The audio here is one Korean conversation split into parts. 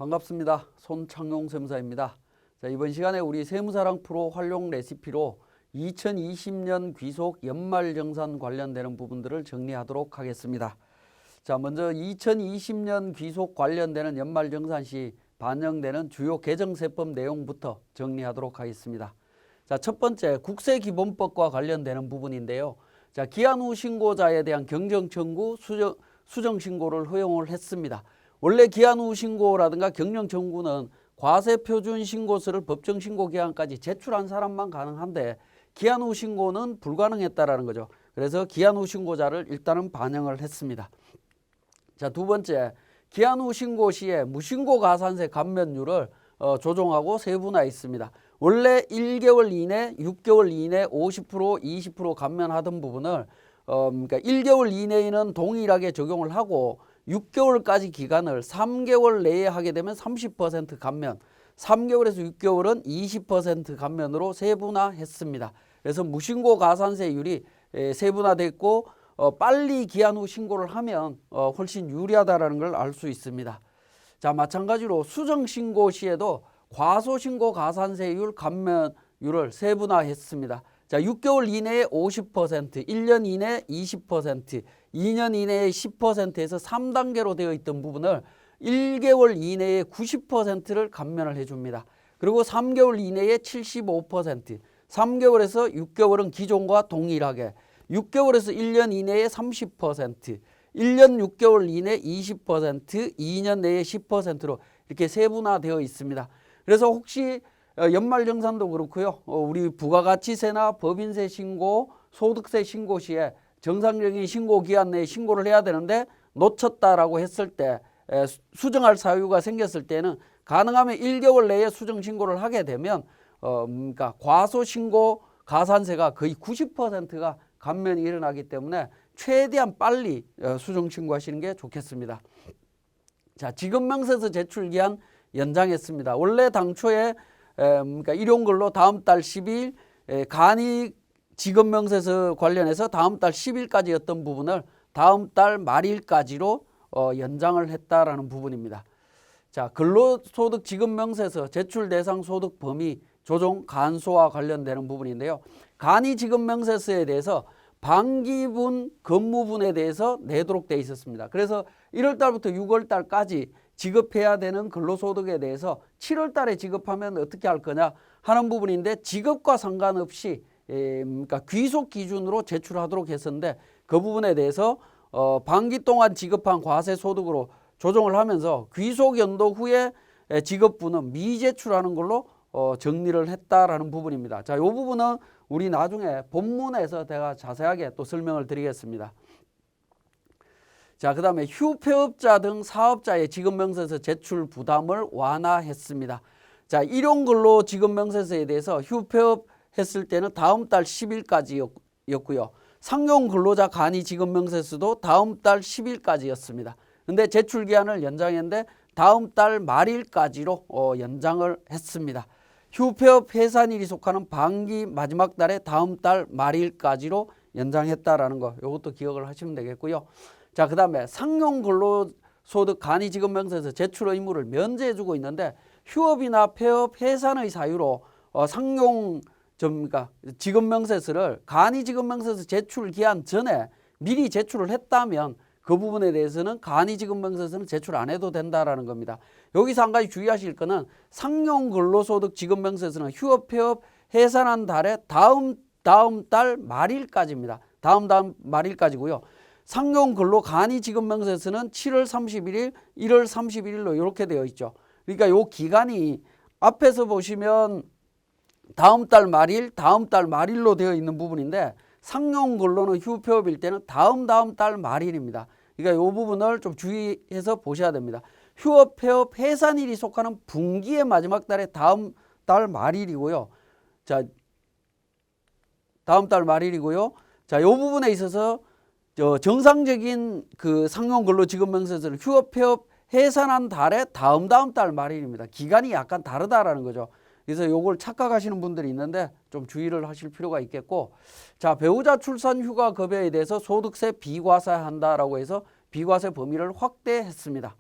반갑습니다. 손창용 세무사입니다. 자, 이번 시간에 우리 세무사랑 프로 활용 레시피로 2020년 귀속 연말정산 관련되는 부분들을 정리하도록 하겠습니다. 자, 먼저 2020년 귀속 관련되는 연말정산 시 반영되는 주요 개정세법 내용부터 정리하도록 하겠습니다. 자, 첫 번째 국세기본법과 관련되는 부분인데요. 자, 기한 후 신고자에 대한 경정청구, 수정신고를 허용을 했습니다. 원래 기한 후 신고라든가 경정청구는 과세표준 신고서를 법정신고기한까지 제출한 사람만 가능한데 기한 후 신고는 불가능했다라는 거죠. 그래서 기한 후 신고자를 일단은 반영을 했습니다. 자, 두 번째, 기한 후 신고 시에 무신고 가산세 감면율을 조정하고 세분화했습니다. 원래 1개월 이내, 6개월 이내 50%, 20% 감면하던 부분을 그러니까 1개월 이내에는 동일하게 적용을 하고 6개월까지 기간을 3개월 내에 하게 되면 30% 감면, 3개월에서 6개월은 20% 감면으로 세분화했습니다. 그래서 무신고 가산세율이 세분화됐고 빨리 기한 후 신고를 하면 훨씬 유리하다는 걸 알 수 있습니다. 자, 마찬가지로 수정신고 시에도 과소신고 가산세율 감면율을 세분화했습니다. 자, 6개월 이내에 50%, 1년 이내 20%, 2년 이내에 10%에서 3단계로 되어 있던 부분을 1개월 이내에 90%를 감면을 해줍니다. 그리고 3개월 이내에 75%, 3개월에서 6개월은 기존과 동일하게, 6개월에서 1년 이내에 30%, 1년 6개월 이내 20%, 2년 내에 10%로 이렇게 세분화되어 있습니다. 그래서 혹시 연말정산도 그렇고요. 우리 부가가치세나 법인세 신고, 소득세 신고 시에 정상적인 신고 기한 내에 신고를 해야 되는데 놓쳤다라고 했을 때 수정할 사유가 생겼을 때는 가능하면 1개월 내에 수정 신고를 하게 되면 그러니까 과소신고 가산세가 거의 90%가 감면이 일어나기 때문에 최대한 빨리 수정 신고하시는 게 좋겠습니다. 자, 지급명세서 제출 기한 연장했습니다. 원래 당초에 그러니까 일용근로 다음 달 10일, 간이 지급명세서 관련해서 다음 달 10일까지였던 부분을 다음 달 말일까지로 연장을 했다라는 부분입니다. 자, 근로소득 지급명세서 제출 대상 소득 범위 조정 간소와 관련되는 부분인데요. 간이 지급명세서에 대해서 반기분, 근무분에 대해서 내도록 되어 있었습니다. 그래서 1월 달부터 6월 달까지 지급해야 되는 근로소득에 대해서 7월 달에 지급하면 어떻게 할 거냐 하는 부분인데 지급과 상관없이 그러니까 귀속 기준으로 제출하도록 했었는데 그 부분에 대해서 반기 동안 지급한 과세소득으로 조정을 하면서 귀속 연도 후에 지급분은 미제출하는 걸로 정리를 했다라는 부분입니다. 자, 이 부분은 우리 나중에 본문에서 제가 자세하게 또 설명을 드리겠습니다. 자, 그 다음에 휴폐업자 등 사업자의 지급명세서 제출 부담을 완화했습니다. 자, 일용근로 지급명세서에 대해서 휴폐업 했을 때는 다음 달 10일까지였고요. 상용근로자 간이 지급명세서도 다음 달 10일까지였습니다. 근데 제출기한을 연장했는데 다음 달 말일까지로 연장을 했습니다. 휴폐업 해산일이 속하는 반기 마지막 달에 다음 달 말일까지로 연장했다라는 거, 이것도 기억을 하시면 되겠고요. 자, 그 다음에 상용근로소득 간이 지급명세서 제출 의무를 면제해주고 있는데 휴업이나 폐업 해산의 사유로 그러니까 지급명세서를 간이 지급명세서 제출 기한 전에 미리 제출을 했다면 그 부분에 대해서는 간이 지급명세서는 제출 안 해도 된다라는 겁니다. 여기서 한 가지 주의하실 거는 상용근로소득 지급명세서는 휴업, 폐업, 해산한 달에 다음 달 말일까지입니다. 다음 말일까지고요. 상용근로 간이 지급명세서는 7월 31일, 1월 31일로 이렇게 되어 있죠. 그러니까 이 기간이 앞에서 보시면 다음 달 말일로 되어 있는 부분인데 상용근로는 휴폐업일 때는 다음 달 말일입니다. 그러니까 이 부분을 좀 주의해서 보셔야 됩니다. 휴업, 폐업, 해산일이 속하는 분기의 마지막 달에 다음 달 말일이고요. 자, 다음 달 말일이고요. 자, 이 부분에 있어서 정상적인 그 상용근로지급명세서를 휴업, 폐업, 해산한 달에 다음 달 말일입니다. 기간이 약간 다르다라는 거죠. 그래서 요걸 착각하시는 분들이 있는데 좀 주의를 하실 필요가 있겠고, 자, 배우자 출산 휴가 급여에 대해서 소득세 비과세한다라고 해서 비과세 범위를 확대했습니다.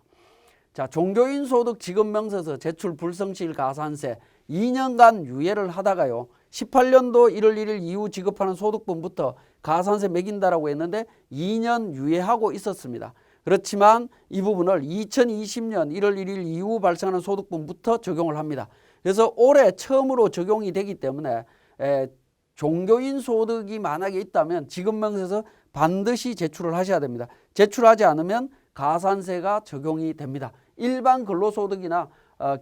자, 종교인 소득 지급명세서 제출 불성실 가산세 2년간 유예를 하다가요. 18년도 1월 1일 이후 지급하는 소득분부터 가산세 매긴다라고 했는데 2년 유예하고 있었습니다. 그렇지만 이 부분을 2020년 1월 1일 이후 발생하는 소득분부터 적용을 합니다. 그래서 올해 처음으로 적용이 되기 때문에 종교인 소득이 만약에 있다면 지급명세서 반드시 제출을 하셔야 됩니다. 제출하지 않으면 가산세가 적용이 됩니다. 일반 근로소득이나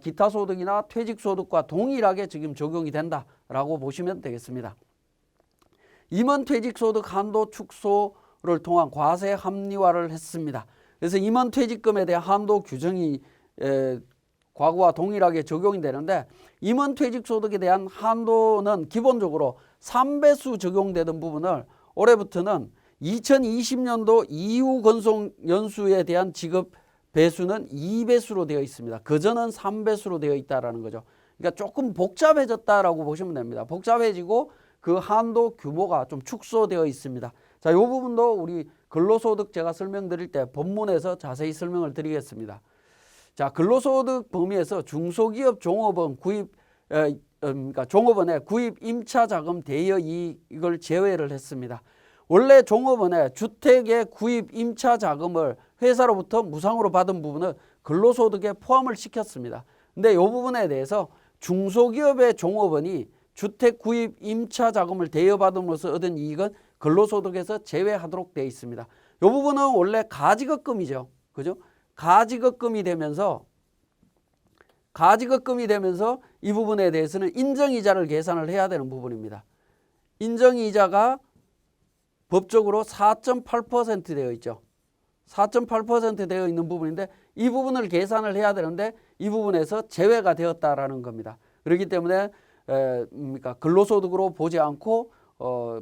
기타 소득이나 퇴직소득과 동일하게 지금 적용이 된다라고 보시면 되겠습니다. 임원 퇴직소득 한도 축소를 통한 과세 합리화를 했습니다. 그래서 임원 퇴직금에 대한 한도 규정이 과거와 동일하게 적용이 되는데 임원 퇴직소득에 대한 한도는 기본적으로 3배수 적용되던 부분을 올해부터는 2020년도 이후 건속연수에 대한 지급 배수는 2배수로 되어 있습니다. 그전은 3배수로 되어 있다는 거죠. 그러니까 조금 복잡해졌다라고 보시면 됩니다. 복잡해지고 그 한도 규모가 좀 축소되어 있습니다. 자, 이 부분도 우리 근로소득 제가 설명드릴 때 본문에서 자세히 설명을 드리겠습니다. 자, 근로소득 범위에서 중소기업 종업원 구입 그러니까 종업원의 구입 임차자금 대여 이익을 제외를 했습니다. 원래 종업원의 주택의 구입 임차자금을 회사로부터 무상으로 받은 부분을 근로소득에 포함을 시켰습니다. 근데 이 부분에 대해서 중소기업의 종업원이 주택 구입 임차자금을 대여받음으로써 얻은 이익은 근로소득에서 제외하도록 되어 있습니다. 이 부분은 원래 가지급금이죠. 그죠? 가지급금이 되면서 이 부분에 대해서는 인정이자를 계산을 해야 되는 부분입니다. 인정이자가 법적으로 4.8% 되어 있죠. 4.8% 되어 있는 부분인데 이 부분을 계산을 해야 되는데 이 부분에서 제외가 되었다라는 겁니다. 그렇기 때문에 그러니까 근로소득으로 보지 않고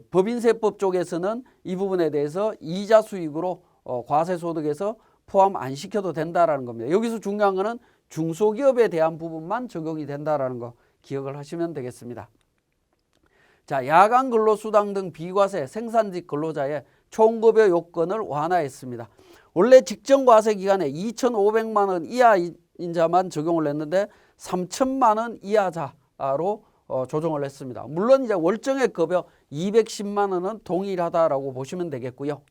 법인세법 쪽에서는 이 부분에 대해서 이자 수익으로 과세소득에서 포함 안 시켜도 된다라는 겁니다. 여기서 중요한 거는 중소기업에 대한 부분만 적용이 된다라는 거 기억을 하시면 되겠습니다. 자, 야간 근로수당 등 비과세 생산직 근로자의 총급여 요건을 완화했습니다. 원래 직전 과세 기간에 2,500만 원 이하인자만 적용을 했는데 3,000만 원 이하자로 조정을 했습니다. 물론 이제 월정액 급여 210만 원은 동일하다라고 보시면 되겠고요.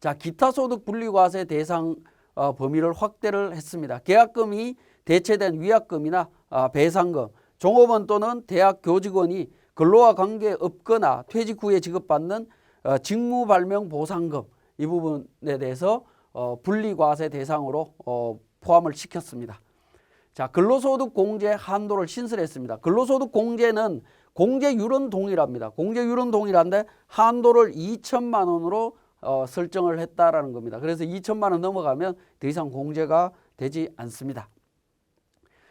자, 기타 소득 분리과세 대상 범위를 확대를 했습니다. 계약금이 대체된 위약금이나 배상금, 종업원 또는 대학 교직원이 근로와 관계없거나 퇴직 후에 지급받는 직무발명보상금 이 부분에 대해서 분리과세 대상으로 포함을 시켰습니다. 자, 근로소득 공제 한도를 신설했습니다. 근로소득 공제는 공제율은 동일합니다. 공제율은 동일한데 한도를 2천만 원으로 설정을 했다라는 겁니다. 그래서 2천만 원 넘어가면 더 이상 공제가 되지 않습니다.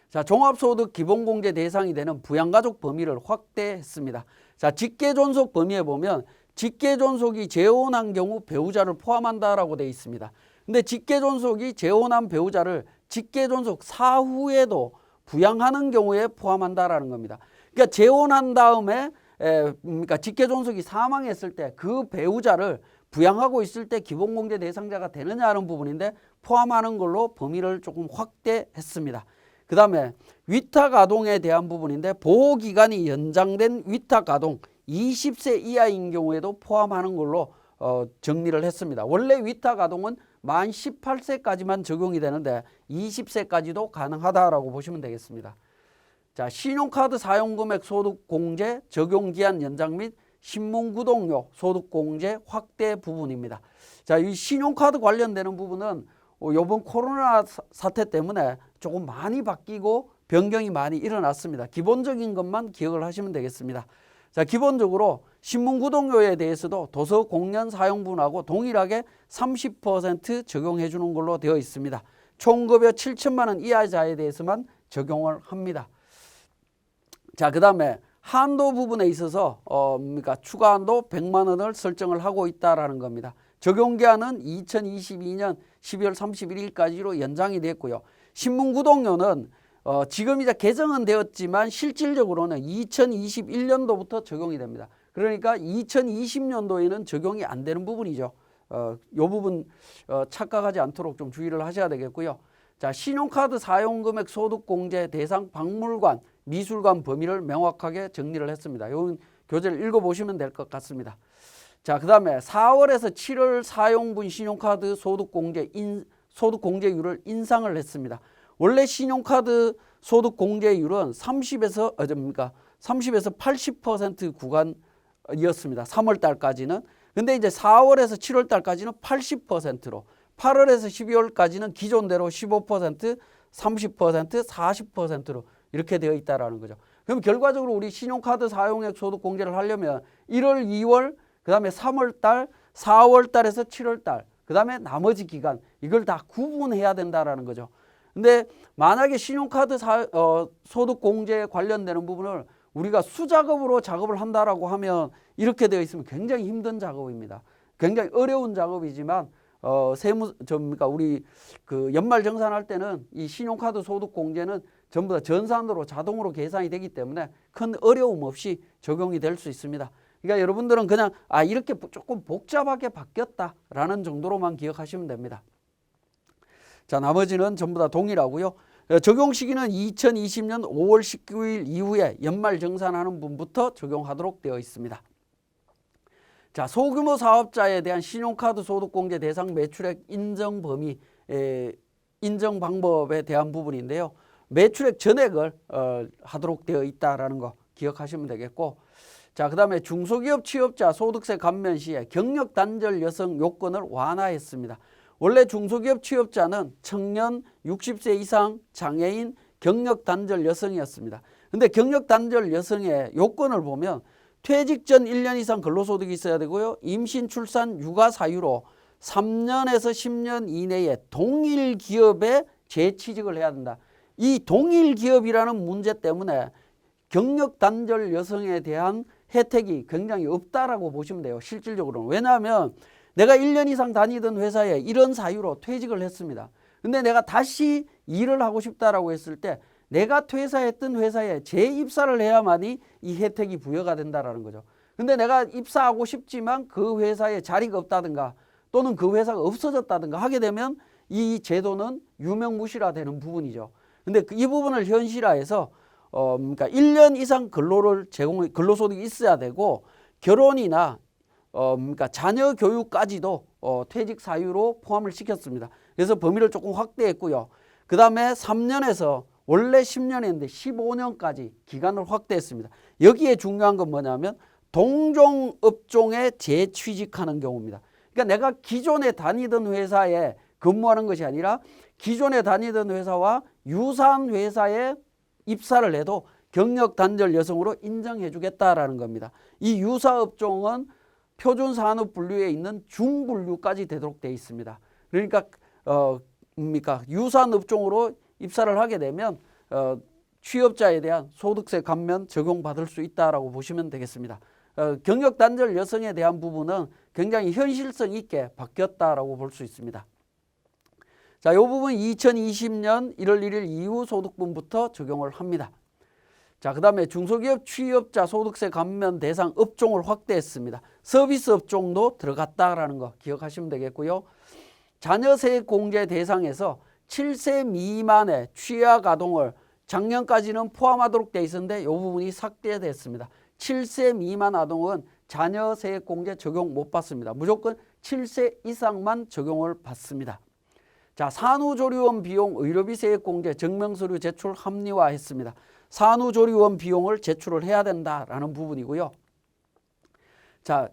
자, 종합소득 기본공제 대상이 되는 부양가족 범위를 확대했습니다. 자, 직계존속 범위에 보면 직계존속이 재혼한 경우 배우자를 포함한다라고 되어 있습니다. 근데 직계존속이 재혼한 배우자를 직계존속 사후에도 부양하는 경우에 포함한다라는 겁니다. 그러니까 재혼한 다음에 그러니까 직계존속이 사망했을 때 그 배우자를 부양하고 있을 때 기본공제 대상자가 되느냐 하는 부분인데 포함하는 걸로 범위를 조금 확대했습니다. 그 다음에 위탁아동에 대한 부분인데 보호기간이 연장된 위탁아동 20세 이하인 경우에도 포함하는 걸로 정리를 했습니다. 원래 위탁아동은 만 18세까지만 적용이 되는데 20세까지도 가능하다라고 보시면 되겠습니다. 자, 신용카드 사용금액 소득공제 적용기한 연장 및 신문구독료 소득공제 확대 부분입니다. 자, 이 신용카드 관련되는 부분은 이번 코로나 사태 때문에 조금 많이 바뀌고 변경이 많이 일어났습니다. 기본적인 것만 기억을 하시면 되겠습니다. 자, 기본적으로 신문구독료에 대해서도 도서공연 사용분하고 동일하게 30% 적용해 주는 걸로 되어 있습니다. 총급여 7천만 원 이하자에 대해서만 적용을 합니다. 자, 그 다음에 한도 부분에 있어서 그러니까 추가 한도 100만 원을 설정을 하고 있다라는 겁니다. 적용기한은 2022년 12월 31일까지로 연장이 됐고요. 신문구독료는 지금 이제 개정은 되었지만 실질적으로는 2021년도부터 적용이 됩니다. 그러니까 2020년도에는 적용이 안 되는 부분이죠. 이 부분 착각하지 않도록 좀 주의를 하셔야 되겠고요. 자, 신용카드 사용금액 소득공제 대상 박물관, 미술관 범위를 명확하게 정리를 했습니다. 이 교재를 읽어보시면 될 것 같습니다. 자, 그 다음에 4월에서 7월 사용분 신용카드 소득공제율을 인상을 했습니다. 원래 신용카드 소득공제율은 30에서 80% 구간이었습니다. 3월 달까지는. 근데 이제 4월에서 7월 달까지는 80%로, 8월에서 12월까지는 기존대로 15%, 30%, 40%로 이렇게 되어 있다라는 거죠. 그럼 결과적으로 우리 신용카드 사용액 소득 공제를 하려면 1월, 2월, 그 다음에 3월 달, 4월 달에서 7월 달, 그 다음에 나머지 기간, 이걸 다 구분해야 된다라는 거죠. 근데 만약에 신용카드 소득 공제에 관련되는 부분을 우리가 수작업으로 작업을 한다라고 하면 이렇게 되어 있으면 굉장히 힘든 작업입니다. 굉장히 어려운 작업이지만 우리 그 연말 정산할 때는 이 신용카드 소득 공제는 전부 다 전산으로 자동으로 계산이 되기 때문에 큰 어려움 없이 적용이 될 수 있습니다. 그러니까 여러분들은 그냥 이렇게 조금 복잡하게 바뀌었다라는 정도로만 기억하시면 됩니다. 자, 나머지는 전부 다 동일하고요. 적용 시기는 2020년 5월 19일 이후에 연말 정산하는 분부터 적용하도록 되어 있습니다. 자, 소규모 사업자에 대한 신용카드 소득공제 대상 매출액 인정 범위, 인정 방법에 대한 부분인데요. 매출액 전액을 하도록 되어 있다라는 거 기억하시면 되겠고, 자, 그 다음에 중소기업 취업자 소득세 감면 시에 경력 단절 여성 요건을 완화했습니다. 원래 중소기업 취업자는 청년, 60세 이상, 장애인, 경력 단절 여성이었습니다. 근데 경력 단절 여성의 요건을 보면 퇴직 전 1년 이상 근로소득이 있어야 되고요. 임신, 출산, 육아 사유로 3년에서 10년 이내에 동일 기업에 재취직을 해야 된다. 이 동일 기업이라는 문제 때문에 경력 단절 여성에 대한 혜택이 굉장히 없다라고 보시면 돼요. 실질적으로는. 왜냐하면 내가 1년 이상 다니던 회사에 이런 사유로 퇴직을 했습니다. 근데 내가 다시 일을 하고 싶다라고 했을 때 내가 퇴사했던 회사에 재입사를 해야만이 이 혜택이 부여가 된다라는 거죠. 근데 내가 입사하고 싶지만 그 회사에 자리가 없다든가 또는 그 회사가 없어졌다든가 하게 되면 이 제도는 유명무실화 되는 부분이죠. 근데 이 부분을 현실화해서 그러니까 1년 이상 근로소득이 있어야 되고 결혼이나 그러니까 자녀 교육까지도 퇴직 사유로 포함을 시켰습니다. 그래서 범위를 조금 확대했고요. 그 다음에 3년에서 원래 10년이었는데 15년까지 기간을 확대했습니다. 여기에 중요한 건 뭐냐면 동종업종에 재취직하는 경우입니다. 그러니까 내가 기존에 다니던 회사에 근무하는 것이 아니라 기존에 다니던 회사와 유사한 회사에 입사를 해도 경력 단절 여성으로 인정해 주겠다라는 겁니다. 이 유사업종은 표준산업 분류에 있는 중분류까지 되도록 되어 있습니다. 그러니까 유사한 업종으로 입사를 하게 되면 취업자에 대한 소득세 감면 적용받을 수 있다라고 보시면 되겠습니다. 경력 단절 여성에 대한 부분은 굉장히 현실성 있게 바뀌었다라고 볼 수 있습니다. 자, 이 부분 2020년 1월 1일 이후 소득분부터 적용을 합니다. 자, 그 다음에 중소기업 취업자 소득세 감면 대상 업종을 확대했습니다. 서비스 업종도 들어갔다라는 거 기억하시면 되겠고요. 자녀세액 공제 대상에서 7세 미만의 취약 아동을 작년까지는 포함하도록 되어 있었는데 이 부분이 삭제됐습니다. 7세 미만 아동은 자녀세액 공제 적용 못 받습니다. 무조건 7세 이상만 적용을 받습니다. 자, 산후조리원 비용 의료비 세액 공제 증명서류 제출 합리화했습니다. 산후조리원 비용을 제출을 해야 된다라는 부분이고요. 자,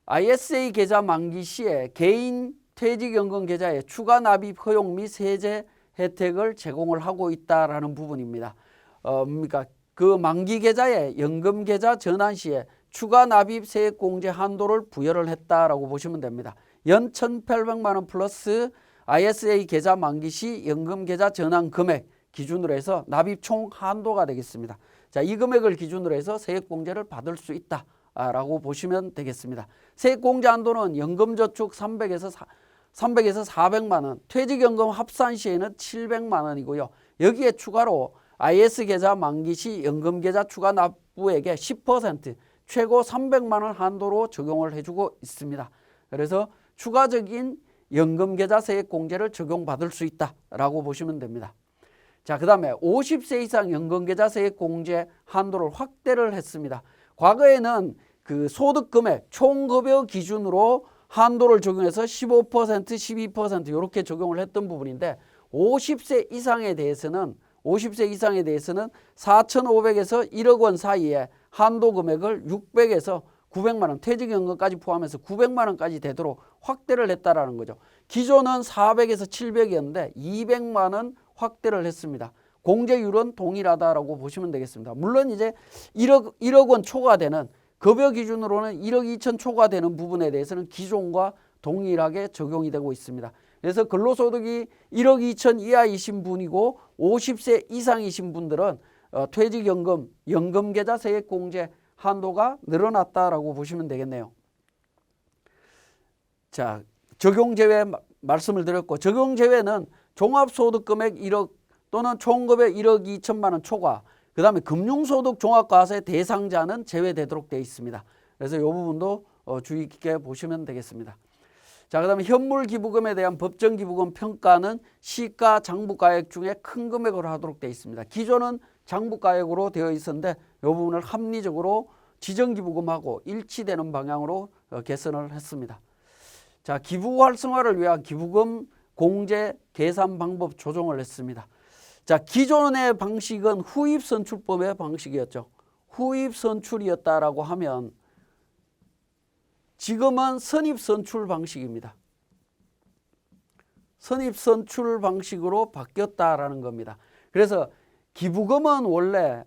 ISA 계좌 만기 시에 개인 퇴직연금 계좌에 추가 납입 허용 및 세제 혜택을 제공을 하고 있다라는 부분입니다. 그러니까 그 만기 계좌에 연금 계좌 전환 시에 추가 납입 세액 공제 한도를 부여를 했다라고 보시면 됩니다. 연 1,800만 원 플러스 ISA 계좌 만기 시 연금 계좌 전환 금액 기준으로 해서 납입 총 한도가 되겠습니다. 자, 이 금액을 기준으로 해서 세액 공제를 받을 수 있다라고 보시면 되겠습니다. 세액 공제 한도는 연금저축 300에서 400만 원, 퇴직연금 합산 시에는 700만 원이고요. 여기에 추가로 IS 계좌 만기 시 연금 계좌 추가 납부액의 10% 최고 300만 원 한도로 적용을 해주고 있습니다. 그래서 추가적인 연금계좌세액공제를 적용받을 수 있다라고 보시면 됩니다. 자, 그 다음에 50세 이상 연금계좌세액공제 한도를 확대를 했습니다. 과거에는 그 소득금액 총급여 기준으로 한도를 적용해서 15%, 12% 이렇게 적용을 했던 부분인데 50세 이상에 대해서는 4,500에서 1억 원 사이에 한도 금액을 600에서 900만 원, 퇴직연금까지 포함해서 900만 원까지 되도록 확대를 했다라는 거죠. 기존은 400에서 700이었는데 200만 원 확대를 했습니다. 공제율은 동일하다라고 보시면 되겠습니다. 물론 이제 1억 원 초과되는 급여 기준으로는 1억 2천 초과되는 부분에 대해서는 기존과 동일하게 적용이 되고 있습니다. 그래서 근로소득이 1억 2천 이하이신 분이고 50세 이상이신 분들은 퇴직연금, 연금계좌세액공제 한도가 늘어났다라고 보시면 되겠네요. 자, 적용제외 말씀을 드렸고, 적용제외는 종합소득금액 1억 또는 총급여 1억 2천만 원 초과, 그 다음에 금융소득 종합과세 대상자는 제외되도록 되어 있습니다. 그래서 이 부분도 주의 깊게 보시면 되겠습니다. 자, 그 다음에 현물기부금에 대한 법정기부금 평가는 시가 장부가액 중에 큰 금액으로 하도록 되어 있습니다. 기존은 장부가액으로 되어 있었는데 이 부분을 합리적으로 지정기부금하고 일치되는 방향으로 개선을 했습니다. 자, 기부 활성화를 위한 기부금 공제 계산 방법 조정을 했습니다. 자, 기존의 방식은 후입선출법의 방식이었죠. 후입선출이었다라고 하면 지금은 선입선출 방식입니다. 선입선출 방식으로 바뀌었다라는 겁니다. 그래서 기부금은 원래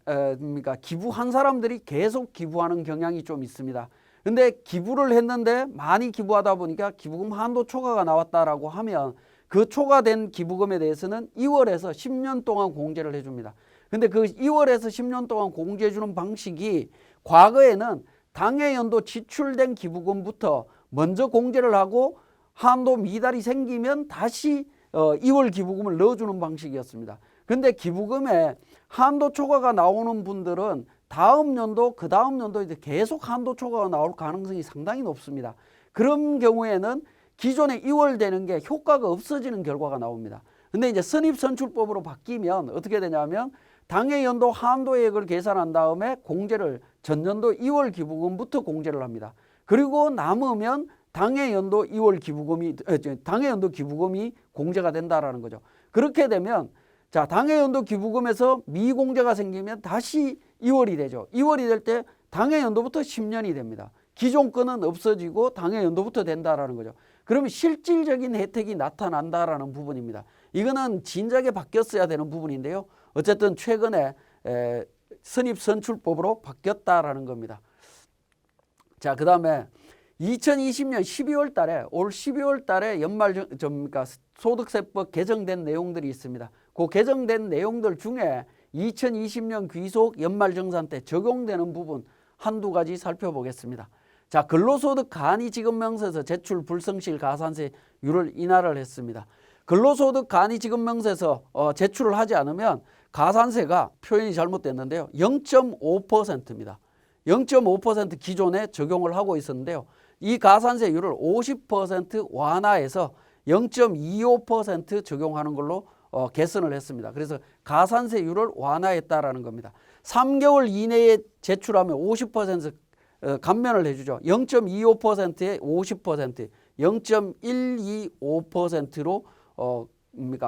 기부한 사람들이 계속 기부하는 경향이 좀 있습니다. 근데 기부를 했는데 많이 기부하다 보니까 기부금 한도 초과가 나왔다라고 하면 그 초과된 기부금에 대해서는 2월에서 10년 동안 공제를 해줍니다. 근데 그 2월에서 10년 동안 공제해 주는 방식이 과거에는 당해 연도 지출된 기부금부터 먼저 공제를 하고 한도 미달이 생기면 다시 2월 기부금을 넣어주는 방식이었습니다. 근데 기부금에 한도 초과가 나오는 분들은 다음 연도, 그 다음 연도 이제 계속 한도 초과가 나올 가능성이 상당히 높습니다. 그런 경우에는 기존에 2월 되는 게 효과가 없어지는 결과가 나옵니다. 근데 이제 선입선출법으로 바뀌면 어떻게 되냐면 당해 연도 한도액을 계산한 다음에 공제를 전년도 2월 기부금부터 공제를 합니다. 그리고 남으면 당해 연도 기부금이 공제가 된다라는 거죠. 그렇게 되면 자, 당해 연도 기부금에서 미공제가 생기면 다시 2월이 되죠. 2월이 될 때 당해 연도부터 10년이 됩니다. 기존 건은 없어지고 당해 연도부터 된다라는 거죠. 그러면 실질적인 혜택이 나타난다라는 부분입니다. 이거는 진작에 바뀌었어야 되는 부분인데요. 어쨌든 최근에 선입선출법으로 바뀌었다라는 겁니다. 자, 그 다음에 2020년 12월 달에 올 12월 달에 소득세법 개정된 내용들이 있습니다. 그 개정된 내용들 중에 2020년 귀속 연말정산 때 적용되는 부분 한두 가지 살펴보겠습니다. 자, 근로소득 간이지급명세에서 제출 불성실 가산세율을 인하를 했습니다. 근로소득 간이지급명세에서 제출을 하지 않으면 가산세가 표현이 잘못됐는데요. 0.5%입니다. 0.5% 기존에 적용을 하고 있었는데요. 이 가산세율을 50% 완화해서 0.25% 적용하는 걸로 개선을 했습니다. 그래서 가산세율을 완화했다라는 겁니다. 3개월 이내에 제출하면 50% 감면을 해주죠. 0.25%에 50%, 0.125%로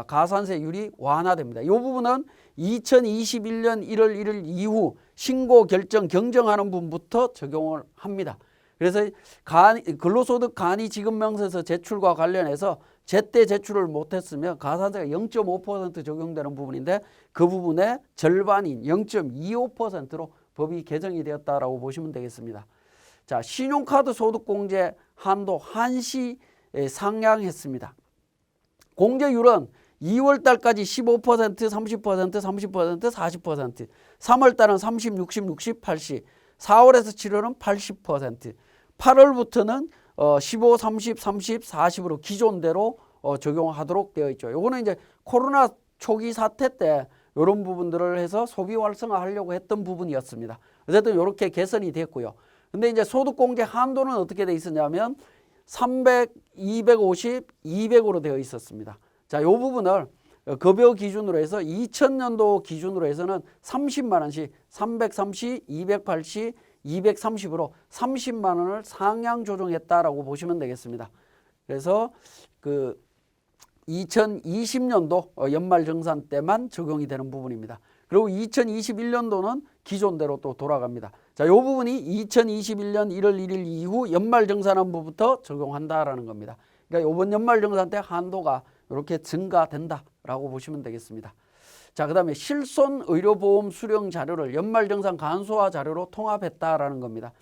가산세율이 완화됩니다. 이 부분은 2021년 1월 1일 이후 신고 결정 경정하는 분부터 적용을 합니다. 그래서 근로소득 간이지급명세서 제출과 관련해서 제때 제출을 못했으면 가산세가 0.5% 적용되는 부분인데 그 부분의 절반인 0.25%로 법이 개정이 되었다라고 보시면 되겠습니다. 자, 신용카드 소득공제 한도 한시 상향했습니다. 공제율은 2월 달까지 15%, 30%, 30%, 40%, 3월 달은 30, 60, 60, 80, 4월에서 7월은 80%, 8월부터는 15, 30, 30, 40으로 기존대로 적용하도록 되어 있죠. 요거는 이제 코로나 초기 사태 때 이런 부분들을 해서 소비 활성화하려고 했던 부분이었습니다. 어쨌든 이렇게 개선이 됐고요. 근데 이제 소득공제 한도는 어떻게 돼 있었냐면 300, 250, 200으로 되어 있었습니다. 자, 이 부분을 급여 기준으로 해서 2000년도 기준으로 해서는 30만 원씩 330, 280, 230으로 30만 원을 상향 조정했다라고 보시면 되겠습니다. 그래서 그 2020년도 연말정산 때만 적용이 되는 부분입니다. 그리고 2021년도는 기존대로 또 돌아갑니다. 자, 이 부분이 2021년 1월 1일 이후 연말정산한부부터 적용한다라는 겁니다. 그러니까 이번 연말정산 때 한도가 이렇게 증가된다라고 보시면 되겠습니다. 자, 그 다음에 실손 의료보험 수령 자료를 연말정산 간소화 자료로 통합했다라는 겁니다.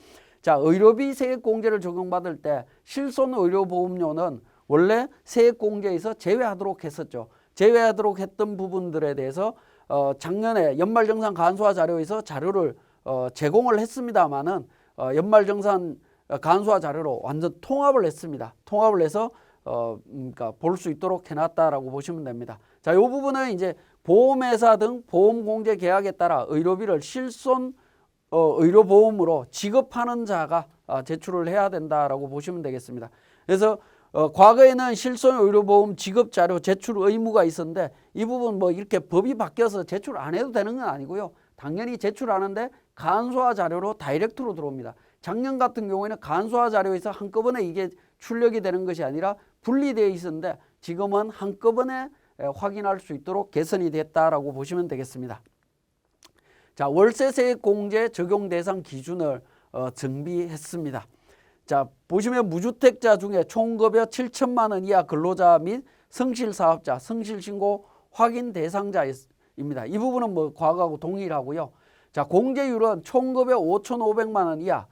자, 의료비 세액공제를 적용받을 때 실손 의료보험료는 원래 세액공제에서 제외하도록 했었죠. 제외하도록 했던 부분들에 대해서 작년에 연말정산 간소화 자료에서 자료를 제공을 했습니다만은 연말정산 간소화 자료로 완전 통합을 했습니다. 통합을 해서 그러니까 볼 수 있도록 해놨다라고 보시면 됩니다. 자, 이 부분은 이제 보험회사 등 보험공제 계약에 따라 의료비를 실손 의료보험으로 지급하는 자가 제출을 해야 된다라고 보시면 되겠습니다. 그래서 과거에는 실손 의료보험 지급 자료 제출 의무가 있었는데 이 부분 뭐 이렇게 법이 바뀌어서 제출 안 해도 되는 건 아니고요. 당연히 제출하는데 간소화 자료로 다이렉트로 들어옵니다. 작년 같은 경우에는 간소화 자료에서 한꺼번에 이게 출력이 되는 것이 아니라 분리되어 있었는데 지금은 한꺼번에 확인할 수 있도록 개선이 됐다라고 보시면 되겠습니다. 자, 월세세액공제 적용 대상 기준을 정비했습니다. 자, 보시면 무주택자 중에 총급여 7천만 원 이하 근로자 및 성실사업자, 성실신고 확인 대상자입니다. 이 부분은 뭐 과거하고 동일하고요. 자, 공제율은 총급여 5,500만 원 이하,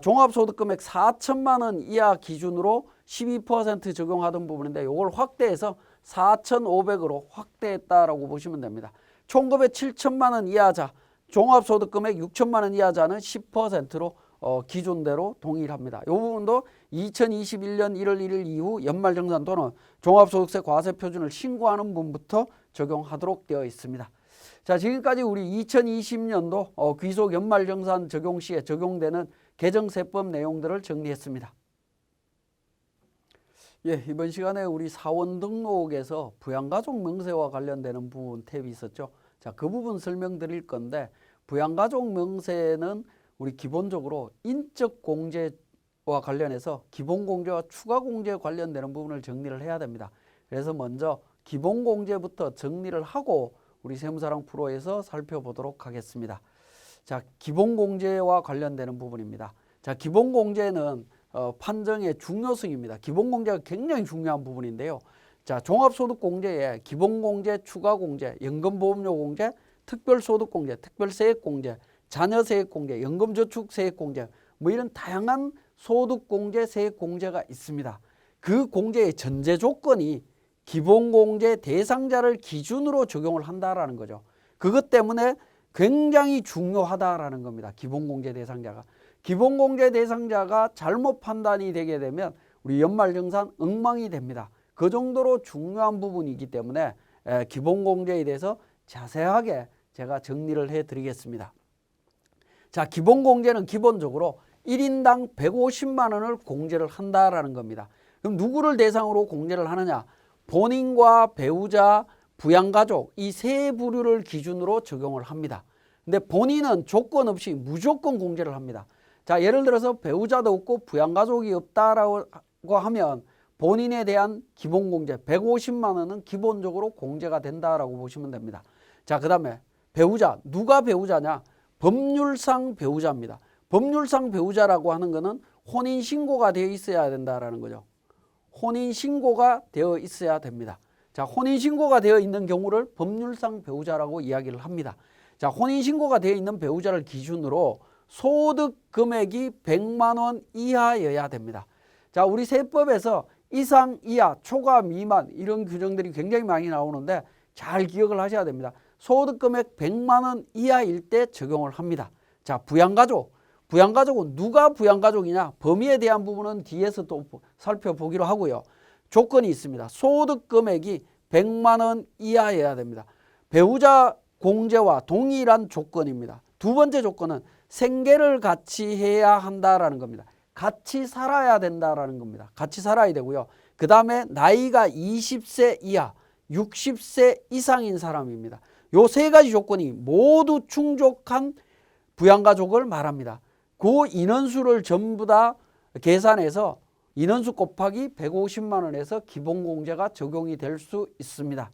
종합소득금액 4천만 원 이하 기준으로 12% 적용하던 부분인데 이걸 확대해서 4,500으로 확대했다라고 보시면 됩니다. 총급여 7천만 원 이하자, 종합소득금액 6천만 원 이하자는 10%로 기존대로 동일합니다. 이 부분도 2021년 1월 1일 이후 연말정산 또는 종합소득세 과세표준을 신고하는 분부터 적용하도록 되어 있습니다. 자, 지금까지 우리 2020년도 귀속 연말정산 적용 시에 적용되는 개정세법 내용들을 정리했습니다. 예, 이번 시간에 우리 사원 등록에서 부양가족 명세와 관련되는 부분 탭이 있었죠. 자, 그 부분 설명드릴 건데 부양가족 명세는 우리 기본적으로 인적 공제와 관련해서 기본 공제와 추가 공제에 관련되는 부분을 정리를 해야 됩니다. 그래서 먼저 기본 공제부터 정리를 하고 우리 세무사랑 프로에서 살펴보도록 하겠습니다. 자, 기본 공제와 관련되는 부분입니다. 자, 기본 공제는 판정의 중요성입니다. 기본 공제가 굉장히 중요한 부분인데요. 자, 종합소득공제에 기본공제, 추가공제, 연금보험료 공제, 특별소득공제, 특별세액공제, 자녀세액공제, 연금저축세액공제 뭐 이런 다양한 소득공제, 세액공제가 있습니다. 그 공제의 전제 조건이 기본공제 대상자를 기준으로 적용을 한다라는 거죠. 그것 때문에 굉장히 중요하다라는 겁니다. 기본공제 대상자가. 기본공제 대상자가 잘못 판단이 되게 되면 우리 연말정산 엉망이 됩니다. 그 정도로 중요한 부분이기 때문에 기본공제에 대해서 자세하게 제가 정리를 해드리겠습니다. 자, 기본공제는 기본적으로 1인당 150만 원을 공제를 한다라는 겁니다. 그럼 누구를 대상으로 공제를 하느냐? 본인과 배우자, 부양가족 이 세 부류를 기준으로 적용을 합니다. 근데 본인은 조건 없이 무조건 공제를 합니다. 자, 예를 들어서 배우자도 없고 부양가족이 없다라고 하면 본인에 대한 기본공제 150만 원은 기본적으로 공제가 된다라고 보시면 됩니다. 자, 그 다음에 배우자, 누가 배우자냐? 법률상 배우자입니다. 법률상 배우자라고 하는 것은 혼인신고가 되어 있어야 된다라는 거죠. 혼인신고가 되어 있어야 됩니다. 자, 혼인신고가 되어 있는 경우를 법률상 배우자라고 이야기를 합니다. 자, 혼인신고가 되어 있는 배우자를 기준으로 소득 금액이 100만 원 이하여야 됩니다. 자, 우리 세법에서 이상, 이하, 초과, 미만 이런 규정들이 굉장히 많이 나오는데 잘 기억을 하셔야 됩니다. 소득 금액 100만 원 이하일 때 적용을 합니다. 자, 부양가족. 부양가족은 누가 부양가족이냐? 범위에 대한 부분은 뒤에서 또 살펴보기로 하고요. 조건이 있습니다. 소득 금액이 100만 원 이하여야 됩니다. 배우자 공제와 동일한 조건입니다. 두 번째 조건은 생계를 같이 해야 한다라는 겁니다. 같이 살아야 된다라는 겁니다. 같이 살아야 되고요. 그 다음에 나이가 20세 이하, 60세 이상인 사람입니다. 요 세 가지 조건이 모두 충족한 부양가족을 말합니다. 그 인원수를 전부 다 계산해서 인원수 곱하기 150만 원에서 기본공제가 적용이 될 수 있습니다.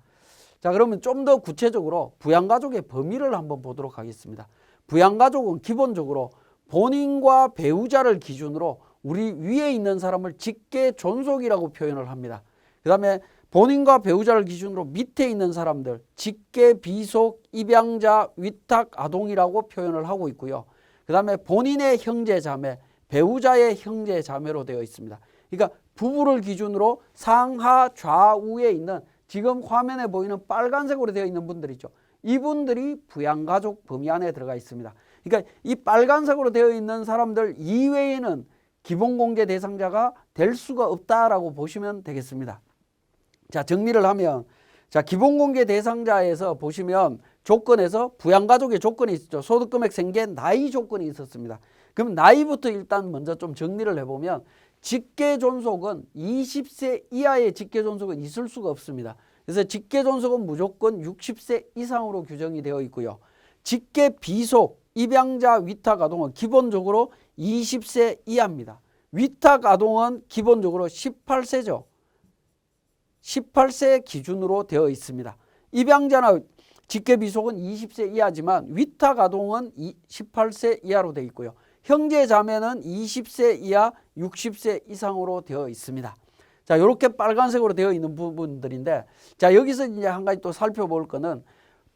자, 그러면 좀 더 구체적으로 부양가족의 범위를 한번 보도록 하겠습니다. 부양가족은 기본적으로 본인과 배우자를 기준으로 우리 위에 있는 사람을 직계 존속이라고 표현을 합니다. 그 다음에 본인과 배우자를 기준으로 밑에 있는 사람들 직계 비속, 입양자, 위탁, 아동이라고 표현을 하고 있고요. 그 다음에 본인의 형제 자매, 배우자의 형제 자매로 되어 있습니다. 그러니까 부부를 기준으로 상하 좌우에 있는 지금 화면에 보이는 빨간색으로 되어 있는 분들 있죠. 이분들이 부양가족 범위 안에 들어가 있습니다. 그러니까 이 빨간색으로 되어 있는 사람들 이외에는 기본공제 대상자가 될 수가 없다라고 보시면 되겠습니다. 자, 정리를 하면, 자, 기본공제 대상자에서 보시면 조건에서 부양가족의 조건이 있었죠. 소득금액 생계, 나이 조건이 있었습니다. 그럼 나이부터 일단 먼저 좀 정리를 해보면 직계존속은 20세 이하의 직계존속은 있을 수가 없습니다. 그래서 직계존속은 무조건 60세 이상으로 규정이 되어 있고요. 직계비속, 입양자, 위탁아동은 기본적으로 20세 이하입니다. 위탁아동은 기본적으로 18세죠. 18세 기준으로 되어 있습니다. 입양자나 직계비속은 20세 이하지만 위탁아동은 18세 이하로 되어 있고요. 형제자매는 20세 이하 60세 이상으로 되어 있습니다. 자, 이렇게 빨간색으로 되어 있는 부분들인데, 자, 여기서 이제 한 가지 또 살펴볼 거는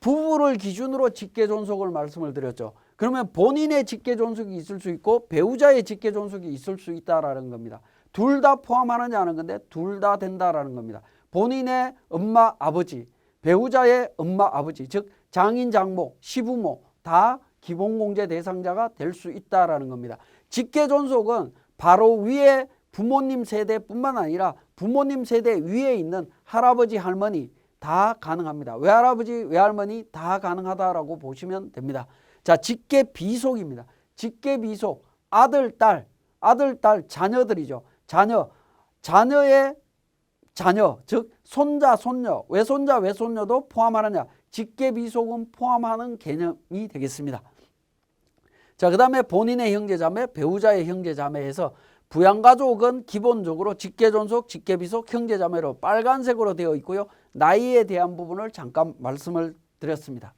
부부를 기준으로 직계존속을 말씀을 드렸죠. 그러면 본인의 직계존속이 있을 수 있고 배우자의 직계존속이 있을 수 있다라는 겁니다. 둘 다 포함하느냐 하는 건데 둘 다 된다라는 겁니다. 본인의 엄마, 아버지, 배우자의 엄마, 아버지, 즉 장인, 장모, 시부모 다 기본공제 대상자가 될 수 있다라는 겁니다. 직계존속은 바로 위에 부모님 세대뿐만 아니라 부모님 세대 위에 있는 할아버지, 할머니 다 가능합니다. 외할아버지, 외할머니 다 가능하다라고 보시면 됩니다. 자, 직계비속입니다. 직계비속, 아들, 딸 자녀들이죠. 자녀의 자녀, 즉 손자, 손녀, 외손자, 외손녀도 포함하느냐? 직계비속은 포함하는 개념이 되겠습니다. 자, 그 다음에 본인의 형제자매, 배우자의 형제자매에서 부양가족은 기본적으로 직계존속, 직계비속, 형제자매로 빨간색으로 되어 있고요. 나이에 대한 부분을 잠깐 말씀을 드렸습니다.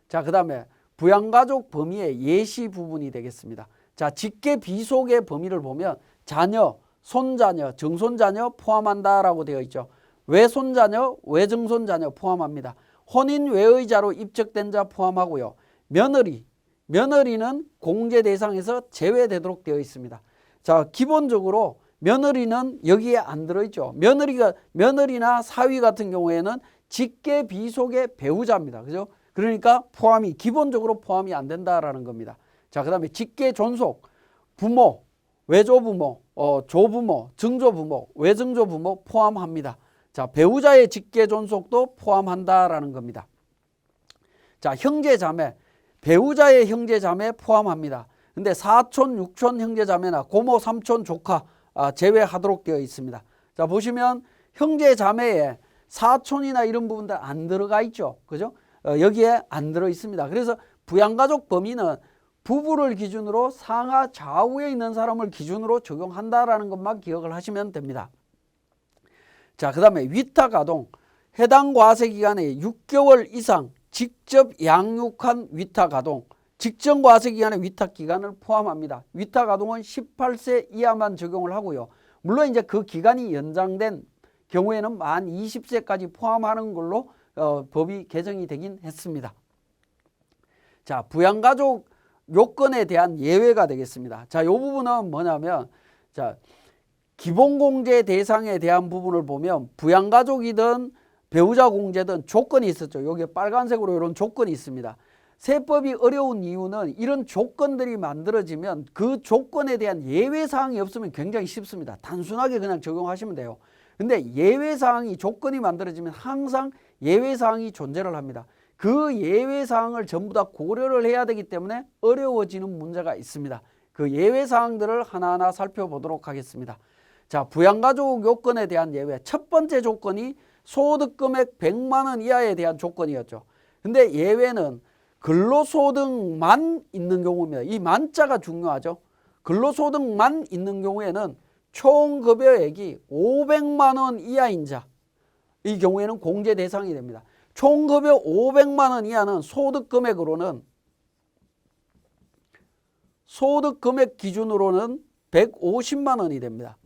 자, 그 다음에 부양가족 범위의 예시 부분이 되겠습니다. 자, 직계비속의 범위를 보면 자녀, 손자녀, 정손자녀 포함한다라고 되어 있죠. 외손자녀, 외정손자녀 포함합니다. 혼인 외의자로 입적된 자 포함하고요. 며느리는 공제 대상에서 제외되도록 되어 있습니다. 자, 기본적으로 며느리는 여기에 안 들어있죠. 며느리나 사위 같은 경우에는 직계비속의 배우자입니다. 그죠? 그러니까 기본적으로 포함이 안 된다라는 겁니다. 자, 그 다음에 직계존속, 부모, 외조부모, 조부모, 증조부모, 외증조부모 포함합니다. 자, 배우자의 직계존속도 포함한다라는 겁니다. 자, 형제자매, 배우자의 형제자매 포함합니다. 근데 사촌, 육촌 형제자매나 고모, 삼촌, 조카 제외하도록 되어 있습니다. 자, 보시면 형제자매에 사촌이나 이런 부분들 안 들어가 있죠. 그죠? 여기에 안 들어 있습니다. 그래서 부양가족 범위는 부부를 기준으로 상하 좌우에 있는 사람을 기준으로 적용한다라는 것만 기억을 하시면 됩니다. 자, 그 다음에 위탁아동, 해당 과세 기간에 6개월 이상 직접 양육한 위탁아동, 직전 과세 기간의 위탁 기간을 포함합니다. 위탁아동은 18세 이하만 적용을 하고요. 물론 이제 그 기간이 연장된 경우에는 만 20세까지 포함하는 걸로 법이 개정이 되긴 했습니다. 자, 부양가족 요건에 대한 예외가 되겠습니다. 자, 요 부분은 뭐냐면, 자, 기본공제 대상에 대한 부분을 보면 부양가족이든 배우자 공제든 조건이 있었죠. 여기 빨간색으로 이런 조건이 있습니다. 세법이 어려운 이유는 이런 조건들이 만들어지면 그 조건에 대한 예외사항이 없으면 굉장히 쉽습니다. 단순하게 그냥 적용하시면 돼요. 근데 예외사항이 조건이 만들어지면 항상 예외사항이 존재를 합니다. 그 예외사항을 전부 다 고려를 해야 되기 때문에 어려워지는 문제가 있습니다. 그 예외 사항들을 하나하나 살펴보도록 하겠습니다. 자, 부양가족 요건에 대한 예외. 첫 번째 조건이 소득금액 100만 원 이하에 대한 조건이었죠. 근데 예외는 근로소득만 있는 경우입니다. 이 만자가 중요하죠. 근로소득만 있는 경우에는 총 급여액이 500만 원 이하인 자, 이 경우에는 공제 대상이 됩니다. 총 급여 500만 원 이하는 소득금액으로는 소득금액 기준으로는 150만 원이 됩니다.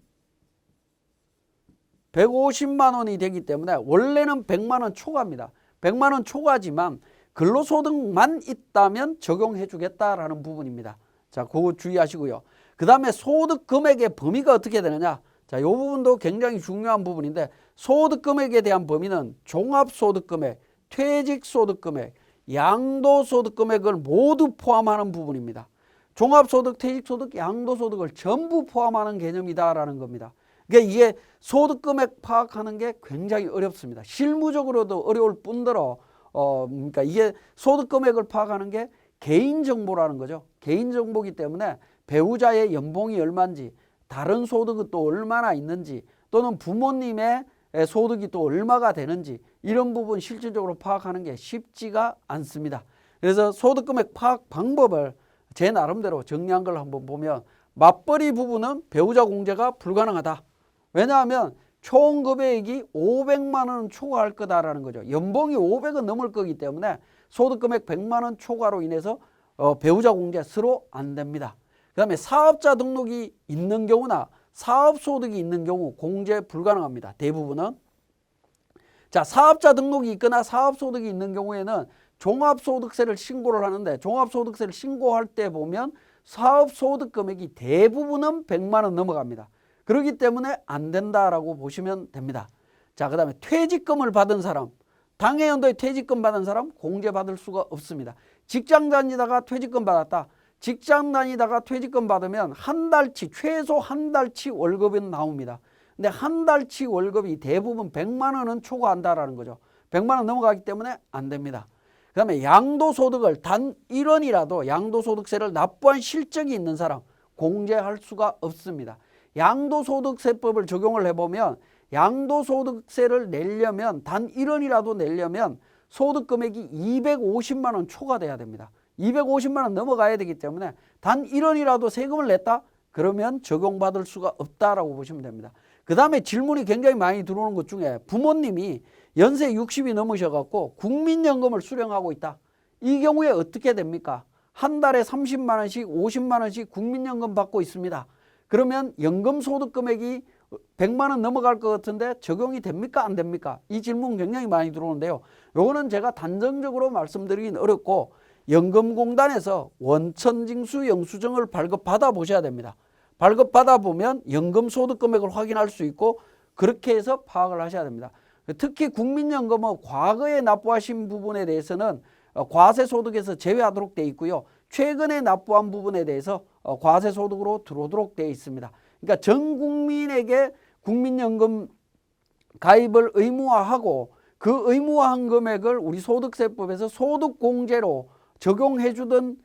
150만 원이 되기 때문에 원래는 100만 원 초과입니다. 100만 원 초과지만 근로소득만 있다면 적용해 주겠다라는 부분입니다. 자, 그거 주의하시고요. 그 다음에 소득금액의 범위가 어떻게 되느냐. 자, 이 부분도 굉장히 중요한 부분인데 소득금액에 대한 범위는 종합소득금액, 퇴직소득금액, 양도소득금액을 모두 포함하는 부분입니다. 종합소득, 퇴직소득, 양도소득을 전부 포함하는 개념이다라는 겁니다. 그러니까 이게 소득금액 파악하는 게 굉장히 어렵습니다. 실무적으로도 어려울 뿐더러 그러니까 이게 소득금액을 파악하는 게 개인정보라는 거죠. 개인정보이기 때문에 배우자의 연봉이 얼마인지, 다른 소득은 또 얼마나 있는지, 또는 부모님의 소득이 또 얼마가 되는지 이런 부분 실질적으로 파악하는 게 쉽지가 않습니다. 그래서 소득금액 파악 방법을 제 나름대로 정리한 걸 한번 보면 맞벌이 부부는 배우자 공제가 불가능하다. 왜냐하면 총 급여액이 500만 원 초과할 거다라는 거죠. 연봉이 500은 넘을 거기 때문에 소득금액 100만 원 초과로 인해서 배우자 공제 서로 안 됩니다. 그 다음에 사업자 등록이 있는 경우나 사업소득이 있는 경우 공제 불가능합니다. 대부분은. 자, 사업자 등록이 있거나 사업소득이 있는 경우에는 종합소득세를 신고를 하는데 종합소득세를 신고할 때 보면 사업소득 금액이 대부분은 100만 원 넘어갑니다. 그렇기 때문에 안 된다라고 보시면 됩니다. 자, 그 다음에 퇴직금을 받은 사람, 당해연도에 퇴직금 받은 사람 공제받을 수가 없습니다. 직장 다니다가 퇴직금 받았다. 직장 다니다가 퇴직금 받으면 한 달치, 최소 한 달치 월급은 나옵니다. 근데 한 달치 월급이 대부분 100만 원은 초과한다라는 거죠. 100만 원 넘어가기 때문에 안 됩니다. 그 다음에 양도소득을 단 1원이라도 양도소득세를 납부한 실적이 있는 사람 공제할 수가 없습니다. 양도소득세법을 적용을 해보면 양도소득세를 내려면 단 1원이라도 내려면 소득금액이 250만 원 초과돼야 됩니다. 250만 원 넘어가야 되기 때문에 단 1원이라도 세금을 냈다? 그러면 적용받을 수가 없다라고 보시면 됩니다. 그 다음에 질문이 굉장히 많이 들어오는 것 중에 부모님이 연세 60이 넘으셔갖고 국민연금을 수령하고 있다. 이 경우에 어떻게 됩니까? 한 달에 30만 원씩 50만 원씩 국민연금 받고 있습니다. 그러면 연금소득금액이 100만 원 넘어갈 것 같은데 적용이 됩니까? 안 됩니까? 이 질문 굉장히 많이 들어오는데요. 요거는 제가 단정적으로 말씀드리긴 어렵고 연금공단에서 원천징수 영수증을 발급받아 보셔야 됩니다. 발급받아 보면 연금소득금액을 확인할 수 있고 그렇게 해서 파악을 하셔야 됩니다. 특히 국민연금은 과거에 납부하신 부분에 대해서는 과세소득에서 제외하도록 되어 있고요. 최근에 납부한 부분에 대해서 과세소득으로 들어오도록 되어 있습니다. 그러니까 전 국민에게 국민연금 가입을 의무화하고 그 의무화한 금액을 우리 소득세법에서 소득공제로 적용해 주던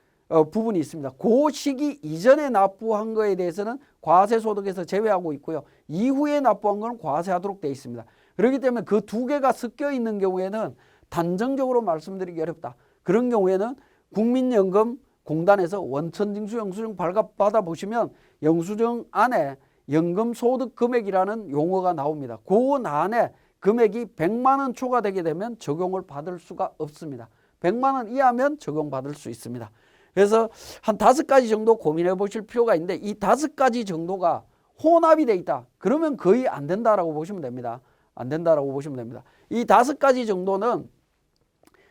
부분이 있습니다. 그 시기 이전에 납부한 거에 대해서는 과세소득에서 제외하고 있고요. 이후에 납부한 건 과세하도록 되어 있습니다. 그렇기 때문에 그 두 개가 섞여 있는 경우에는 단정적으로 말씀드리기 어렵다. 그런 경우에는 국민연금 공단에서 원천징수 영수증 발급받아 보시면 영수증 안에 연금소득금액이라는 용어가 나옵니다. 그 안에 금액이 100만 원 초과되게 되면 적용을 받을 수가 없습니다. 100만 원 이하면 적용받을 수 있습니다. 그래서 한 5가지 정도 고민해 보실 필요가 있는데 이 5가지 정도가 혼합이 돼 있다. 그러면 거의 안 된다라고 보시면 됩니다. 안 된다라고 보시면 됩니다. 이 5가지 정도는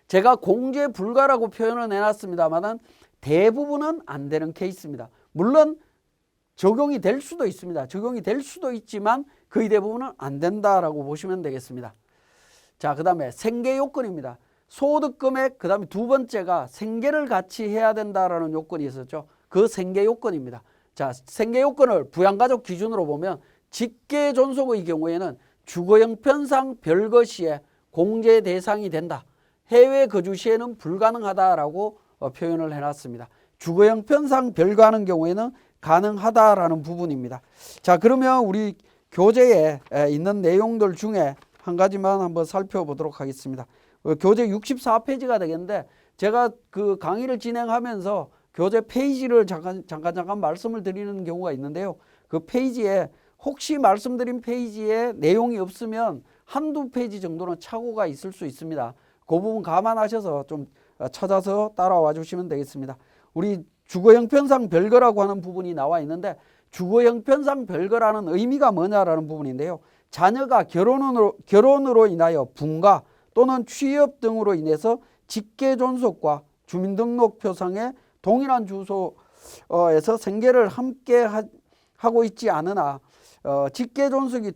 제가 공제 불가라고 표현을 해놨습니다만 대부분은 안 되는 케이스입니다. 물론 적용이 될 수도 있습니다. 적용이 될 수도 있지만 거의 대부분은 안 된다라고 보시면 되겠습니다. 자, 그 다음에 생계 요건입니다. 소득금액, 그 다음에 두 번째가 생계를 같이 해야 된다라는 요건이 있었죠. 그 생계 요건입니다. 자, 생계 요건을 부양가족 기준으로 보면 직계 존속의 경우에는 주거 형편상 별거 시에 공제 대상이 된다. 해외 거주 시에는 불가능하다라고 표현을 해놨습니다. 주거 형편상 별거하는 경우에는 가능하다라는 부분입니다. 자, 그러면 우리 교재에 있는 내용들 중에 한 가지만 한번 살펴보도록 하겠습니다. 교재 64페이지가 되겠는데 제가 그 강의를 진행하면서 교재 페이지를 잠깐 말씀을 드리는 경우가 있는데요. 그 페이지에 혹시 말씀드린 페이지에 내용이 없으면 한두 페이지 정도는 착오가 있을 수 있습니다. 그 부분 감안하셔서 좀 찾아서 따라와 주시면 되겠습니다. 우리 주거 형편상 별거라고 하는 부분이 나와 있는데 주거 형편상 별거라는 의미가 뭐냐라는 부분인데요. 자녀가 결혼으로 인하여 분가 또는 취업 등으로 인해서 직계 존속과 주민등록표상의 동일한 주소에서 생계를 함께 하고 있지 않으나 직계 존속이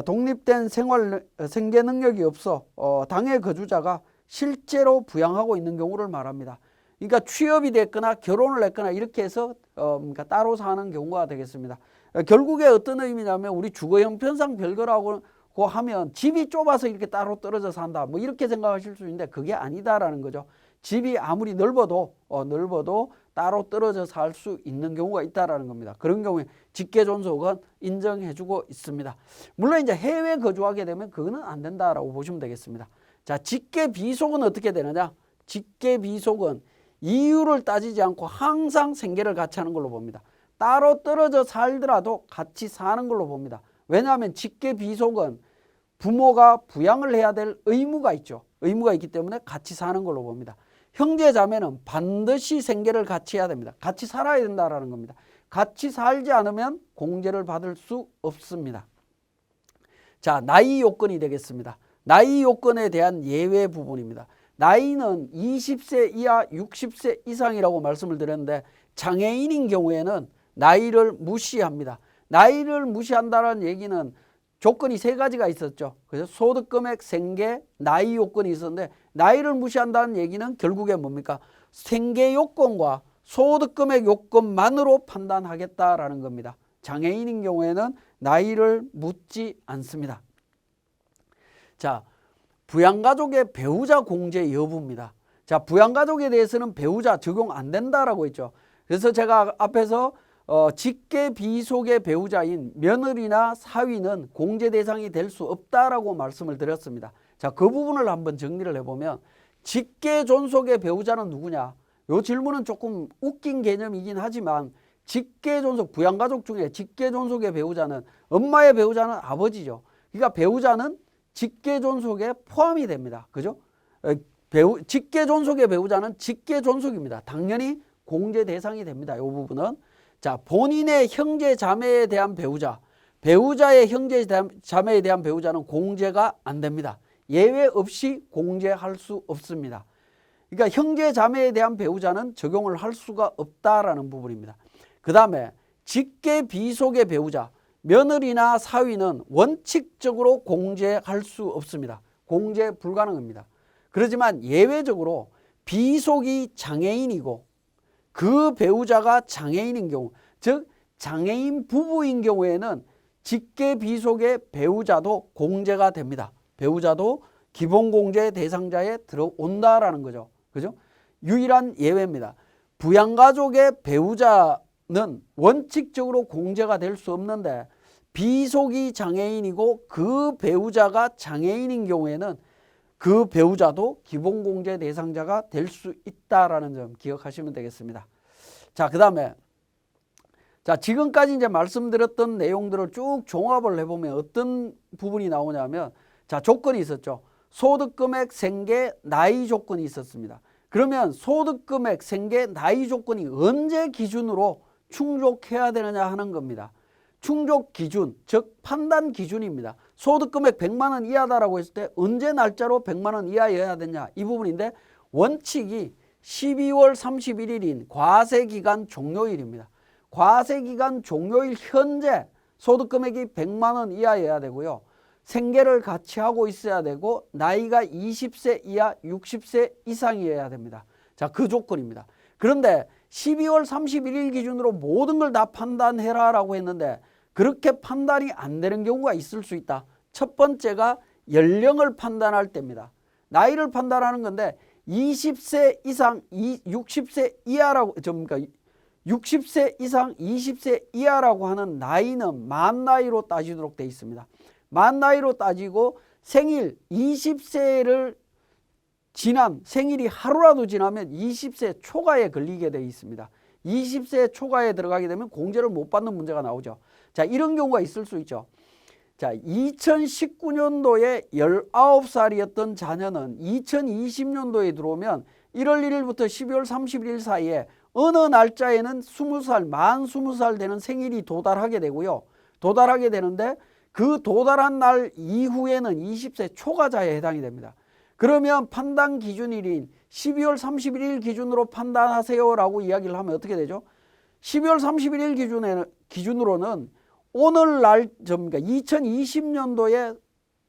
독립된 생계 능력이 없어 당해 거주자가 실제로 부양하고 있는 경우를 말합니다. 그러니까 취업이 됐거나 결혼을 했거나 이렇게 해서 그러니까 따로 사는 경우가 되겠습니다. 결국에 어떤 의미냐면 우리 주거 형편상 별거라고 하면 집이 좁아서 이렇게 따로 떨어져 산다 뭐 이렇게 생각하실 수 있는데 그게 아니다라는 거죠. 집이 아무리 넓어도 따로 떨어져 살 수 있는 경우가 있다라는 겁니다. 그런 경우에 직계 존속은 인정해주고 있습니다. 물론 이제 해외 거주하게 되면 그거는 안 된다라고 보시면 되겠습니다. 자, 직계 비속은 어떻게 되느냐? 직계 비속은 이유를 따지지 않고 항상 생계를 같이 하는 걸로 봅니다. 따로 떨어져 살더라도 같이 사는 걸로 봅니다. 왜냐하면 직계 비속은 부모가 부양을 해야 될 의무가 있죠. 의무가 있기 때문에 같이 사는 걸로 봅니다. 형제 자매는 반드시 생계를 같이 해야 됩니다. 같이 살아야 된다라는 겁니다. 같이 살지 않으면 공제를 받을 수 없습니다. 자, 나이 요건이 되겠습니다. 나이 요건에 대한 예외 부분입니다. 나이는 20세 이하 60세 이상이라고 말씀을 드렸는데 장애인인 경우에는 나이를 무시합니다. 나이를 무시한다는 얘기는 조건이 세 가지가 있었죠. 그래서 소득금액, 생계, 나이 요건이 있었는데 나이를 무시한다는 얘기는 결국에 뭡니까? 생계 요건과 소득금액 요건만으로 판단하겠다라는 겁니다. 장애인인 경우에는 나이를 묻지 않습니다. 자, 부양가족의 배우자 공제 여부입니다. 자, 부양가족에 대해서는 배우자 적용 안 된다라고 했죠. 그래서 제가 앞에서 직계 비속의 배우자인 며느리나 사위는 공제 대상이 될 수 없다라고 말씀을 드렸습니다. 자, 그 부분을 한번 정리를 해보면 직계 존속의 배우자는 누구냐? 이 질문은 조금 웃긴 개념이긴 하지만 직계 존속, 부양가족 중에 직계 존속의 배우자는 엄마의 배우자는 아버지죠. 그러니까 배우자는 직계 존속에 포함이 됩니다. 그죠? 직계 존속의 배우자는 직계 존속입니다. 당연히 공제 대상이 됩니다. 이 부분은. 자, 본인의 형제 자매에 대한 배우자의 형제 자매에 대한 배우자는 공제가 안 됩니다. 예외 없이 공제할 수 없습니다. 그러니까 형제 자매에 대한 배우자는 적용을 할 수가 없다라는 부분입니다. 그 다음에 직계 비속의 배우자, 며느리나 사위는 원칙적으로 공제할 수 없습니다. 공제 불가능합니다. 그렇지만 예외적으로 비속이 장애인이고 그 배우자가 장애인인 경우, 즉 장애인 부부인 경우에는 직계 비속의 배우자도 공제가 됩니다. 배우자도 기본공제 대상자에 들어온다라는 거죠. 그죠? 유일한 예외입니다. 부양가족의 배우자는 원칙적으로 공제가 될 수 없는데 비속이 장애인이고 그 배우자가 장애인인 경우에는 그 배우자도 기본공제 대상자가 될 수 있다라는 점 기억하시면 되겠습니다. 자, 그 다음에 지금까지 이제 말씀드렸던 내용들을 쭉 종합을 해보면 어떤 부분이 나오냐면 조건이 있었죠. 소득금액, 생계, 나이 조건이 있었습니다. 그러면 소득금액, 생계, 나이 조건이 언제 기준으로 충족해야 되느냐 하는 겁니다. 충족 기준, 즉 판단 기준입니다. 소득금액 100만 원 이하다라고 했을 때 언제 날짜로 100만 원 이하여야 되냐 이 부분인데 원칙이 12월 31일인 과세기간 종료일입니다. 과세기간 종료일 현재 소득금액이 100만 원 이하여야 되고요. 생계를 같이 하고 있어야 되고 나이가 20세 이하 60세 이상이어야 됩니다. 자, 그 조건입니다. 그런데 12월 31일 기준으로 모든 걸 다 판단해라 라고 했는데 그렇게 판단이 안 되는 경우가 있을 수 있다. 첫 번째가 연령을 판단할 때입니다. 나이를 판단하는 건데 20세 이상 60세 이하라고 그러니까 60세 이상 20세 이하라고 하는 나이는 만 나이로 따지도록 되어 있습니다. 만 나이로 따지고 생일 20세를 지난 생일이 하루라도 지나면 20세 초과에 걸리게 되어 있습니다. 20세 초과에 들어가게 되면 공제를 못 받는 문제가 나오죠. 자, 이런 경우가 있을 수 있죠. 자, 2019년도에 19살이었던 자녀는 2020년도에 들어오면 1월 1일부터 12월 31일 사이에 어느 날짜에는 20살, 만 20살 되는 생일이 도달하게 되고요. 도달하게 되는데 그 도달한 날 이후에는 20세 초과자에 해당이 됩니다. 그러면 판단 기준일인 12월 31일 기준으로 판단하세요라고 이야기를 하면 어떻게 되죠? 12월 31일 기준으로는 오늘날, 그러니까 2020년도에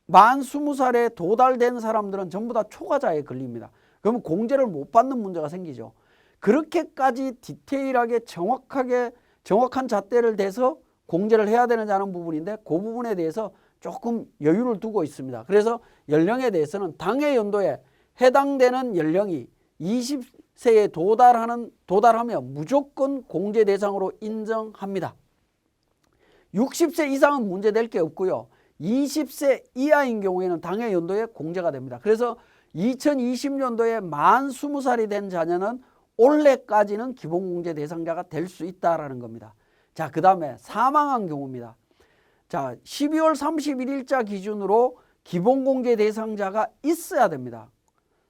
만 20살에 도달된 사람들은 전부 다 초과자에 걸립니다. 그러면 공제를 못 받는 문제가 생기죠. 그렇게까지 디테일하게 정확한 잣대를 대서 공제를 해야 되는지 하는 부분인데 그 부분에 대해서 조금 여유를 두고 있습니다. 그래서 연령에 대해서는 당해 연도에 해당되는 연령이 20세에 도달하면 무조건 공제 대상으로 인정합니다. 60세 이상은 문제될 게 없고요. 20세 이하인 경우에는 당해 연도에 공제가 됩니다. 그래서 2020년도에 만 20살이 된 자녀는 올해까지는 기본공제 대상자가 될 수 있다라는 겁니다. 자, 그 다음에 사망한 경우입니다. 자, 12월 31일자 기준으로 기본공제 대상자가 있어야 됩니다.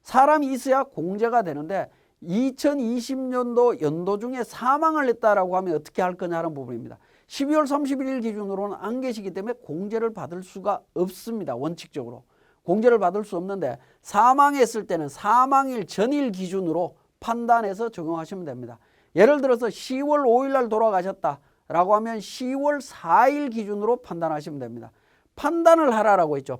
사람이 있어야 공제가 되는데 2020년도 연도 중에 사망을 했다라고 하면 어떻게 할 거냐는 부분입니다. 12월 31일 기준으로는 안 계시기 때문에 공제를 받을 수가 없습니다. 원칙적으로. 공제를 받을 수 없는데 사망했을 때는 사망일 전일 기준으로 판단해서 적용하시면 됩니다. 예를 들어서 10월 5일 날 돌아가셨다라고 하면 10월 4일 기준으로 판단하시면 됩니다. 판단을 하라라고 했죠.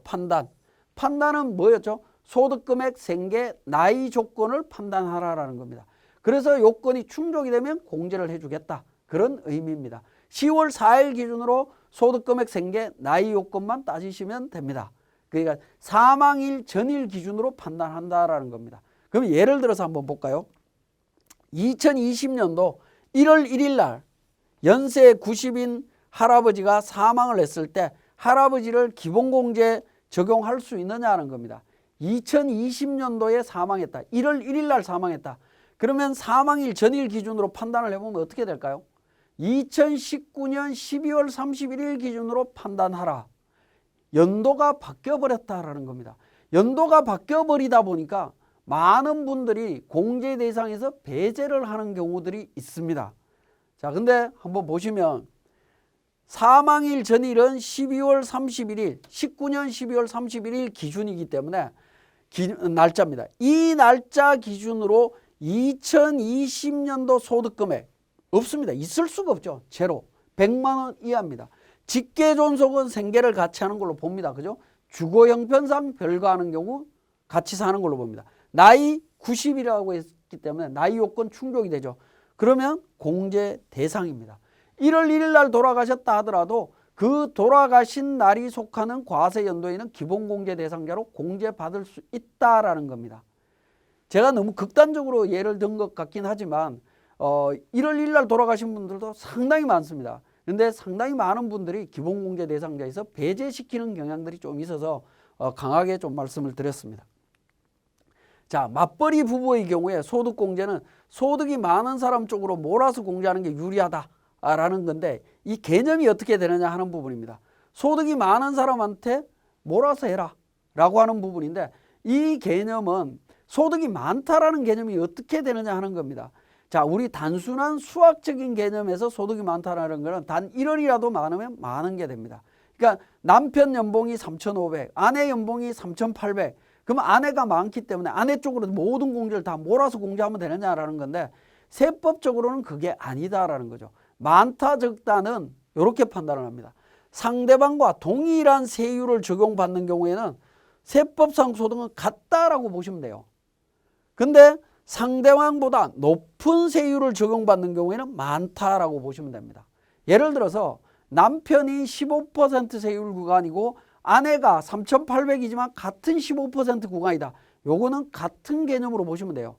판단은 뭐였죠? 소득금액, 생계, 나이 조건을 판단하라라는 겁니다. 그래서 요건이 충족이 되면 공제를 해주겠다. 그런 의미입니다. 10월 4일 기준으로 소득금액, 생계, 나이 요건만 따지시면 됩니다. 그러니까 사망일 전일 기준으로 판단한다라는 겁니다. 그럼 예를 들어서 한번 볼까요? 2020년도 1월 1일 날 연세 90인 할아버지가 사망을 했을 때 할아버지를 기본공제 적용할 수 있느냐는 겁니다. 2020년도에 사망했다. 1월 1일 날 사망했다. 그러면 사망일 전일 기준으로 판단을 해보면 어떻게 될까요? 2019년 12월 31일 기준으로 판단하라. 연도가 바뀌어버렸다라는 겁니다. 연도가 바뀌어버리다 보니까 많은 분들이 공제 대상에서 배제를 하는 경우들이 있습니다. 자, 근데 한번 보시면 사망일 전일은 12월 31일, 19년 12월 31일 기준이기 때문에 날짜입니다. 이 날짜 기준으로 2020년도 소득금액 없습니다. 있을 수가 없죠. 제로. 100만 원 이하입니다. 직계존속은 생계를 같이 하는 걸로 봅니다. 그죠? 주거 형편상 별거하는 경우 같이 사는 걸로 봅니다. 나이 90이라고 했기 때문에 나이 요건 충족이 되죠. 그러면 공제 대상입니다. 1월 1일 날 돌아가셨다 하더라도 그 돌아가신 날이 속하는 과세 연도에는 기본공제 대상자로 공제받을 수 있다라는 겁니다. 제가 너무 극단적으로 예를 든 것 같긴 하지만 1월 1일 날 돌아가신 분들도 상당히 많습니다. 그런데 상당히 많은 분들이 기본공제 대상자에서 배제시키는 경향들이 좀 있어서 강하게 좀 말씀을 드렸습니다. 자, 맞벌이 부부의 경우에 소득공제는 소득이 많은 사람 쪽으로 몰아서 공제하는 게 유리하다라는 건데 이 개념이 어떻게 되느냐 하는 부분입니다. 소득이 많은 사람한테 몰아서 해라 라고 하는 부분인데 이 개념은 소득이 많다라는 개념이 어떻게 되느냐 하는 겁니다. 자, 우리 단순한 수학적인 개념에서 소득이 많다라는 것은 단 1월이라도 많으면 많은 게 됩니다. 그러니까 남편 연봉이 3,500, 아내 연봉이 3,800. 그러면 아내가 많기 때문에 아내 쪽으로 모든 공제를 다 몰아서 공제하면 되느냐라는 건데 세법적으로는 그게 아니다라는 거죠. 많다 적다는 이렇게 판단을 합니다. 상대방과 동일한 세율을 적용받는 경우에는 세법상 소득은 같다라고 보시면 돼요. 근데 상대방보다 높은 세율을 적용받는 경우에는 많다라고 보시면 됩니다. 예를 들어서 남편이 15% 세율 구간이고 아내가 3,800이지만 같은 15% 구간이다. 요거는 같은 개념으로 보시면 돼요.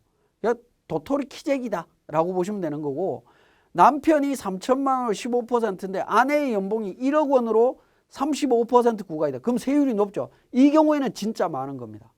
도토리 키재기다 라고 보시면 되는 거고 남편이 3천만 원으로 15%인데 아내의 연봉이 1억 원으로 35% 구가이다. 그럼 세율이 높죠. 이 경우에는 진짜 많은 겁니다.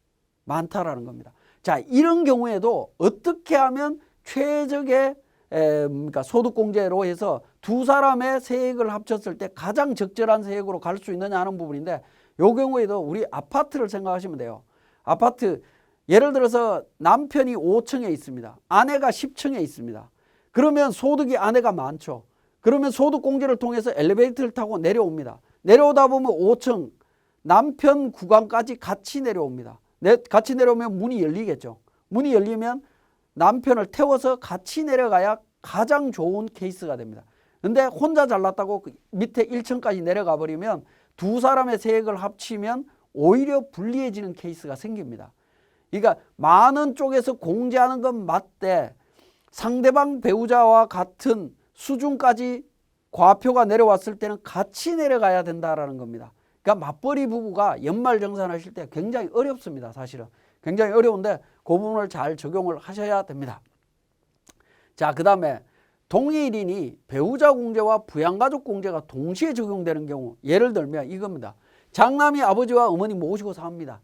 많다라는 겁니다. 자, 이런 경우에도 어떻게 하면 최적의 그러니까 소득공제로 해서 두 사람의 세액을 합쳤을 때 가장 적절한 세액으로 갈 수 있느냐 하는 부분인데, 이 경우에도 우리 아파트를 생각하시면 돼요. 아파트 예를 들어서 남편이 5층에 있습니다. 아내가 10층에 있습니다. 그러면 소득이 아내가 많죠. 그러면 소득공제를 통해서 엘리베이터를 타고 내려옵니다. 내려오다 보면 5층 남편 구간까지 같이 내려옵니다. 같이 내려오면 문이 열리겠죠. 문이 열리면 남편을 태워서 같이 내려가야 가장 좋은 케이스가 됩니다. 근데 혼자 잘났다고 밑에 1층까지 내려가 버리면 두 사람의 세액을 합치면 오히려 불리해지는 케이스가 생깁니다. 그러니까 많은 쪽에서 공제하는 건 맞대 상대방 배우자와 같은 수준까지 과표가 내려왔을 때는 같이 내려가야 된다라는 겁니다. 그러니까 맞벌이 부부가 연말정산하실 때 굉장히 어렵습니다. 사실은 굉장히 어려운데 그 부분을 잘 적용을 하셔야 됩니다. 자, 그 다음에 동일인이 배우자 공제와 부양가족 공제가 동시에 적용되는 경우, 예를 들면 이겁니다. 장남이 아버지와 어머니 모시고 삽니다.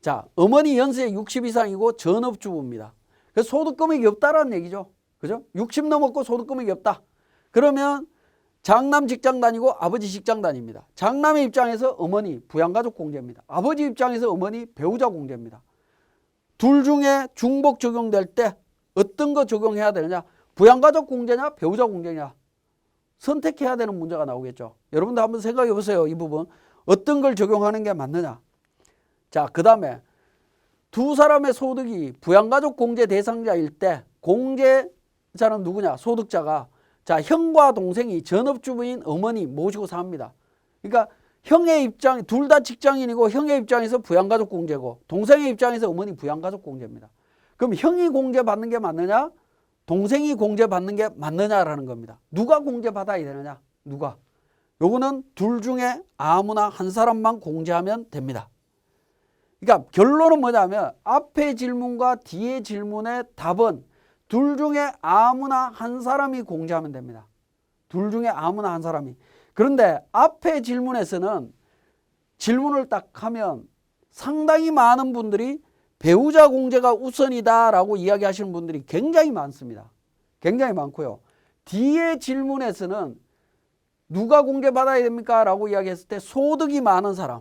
자, 어머니 연세 60 이상이고 전업주부입니다. 그래서 소득금액이 없다라는 얘기죠. 그죠? 60 넘었고 소득금액이 없다. 그러면 장남 직장 다니고 아버지 직장 다닙니다. 장남의 입장에서 어머니 부양가족 공제입니다. 아버지 입장에서 어머니 배우자 공제입니다. 둘 중에 중복 적용될 때 어떤 거 적용해야 되느냐? 부양가족 공제냐 배우자 공제냐? 선택해야 되는 문제가 나오겠죠. 여러분도 한번 생각해 보세요. 이 부분 어떤 걸 적용하는 게 맞느냐? 자, 그 다음에 두 사람의 소득이 부양가족 공제 대상자일 때 공제자는 누구냐? 소득자가 자, 형과 동생이 전업주부인 어머니 모시고 삽니다. 그러니까 형의 입장, 둘 다 직장인이고 형의 입장에서 부양가족 공제고 동생의 입장에서 어머니 부양가족 공제입니다. 그럼 형이 공제받는 게 맞느냐? 동생이 공제받는 게 맞느냐라는 겁니다. 누가 공제받아야 되느냐? 누가? 요거는 둘 중에 아무나 한 사람만 공제하면 됩니다. 그러니까 결론은 뭐냐면 앞의 질문과 뒤의 질문의 답은 둘 중에 아무나 한 사람이 공제하면 됩니다. 둘 중에 아무나 한 사람이. 그런데 앞의 질문에서는 질문을 딱 하면 상당히 많은 분들이 배우자 공제가 우선이다라고 이야기하시는 분들이 굉장히 많습니다. 굉장히 많고요. 뒤의 질문에서는 누가 공제받아야 됩니까? 라고 이야기했을 때 소득이 많은 사람.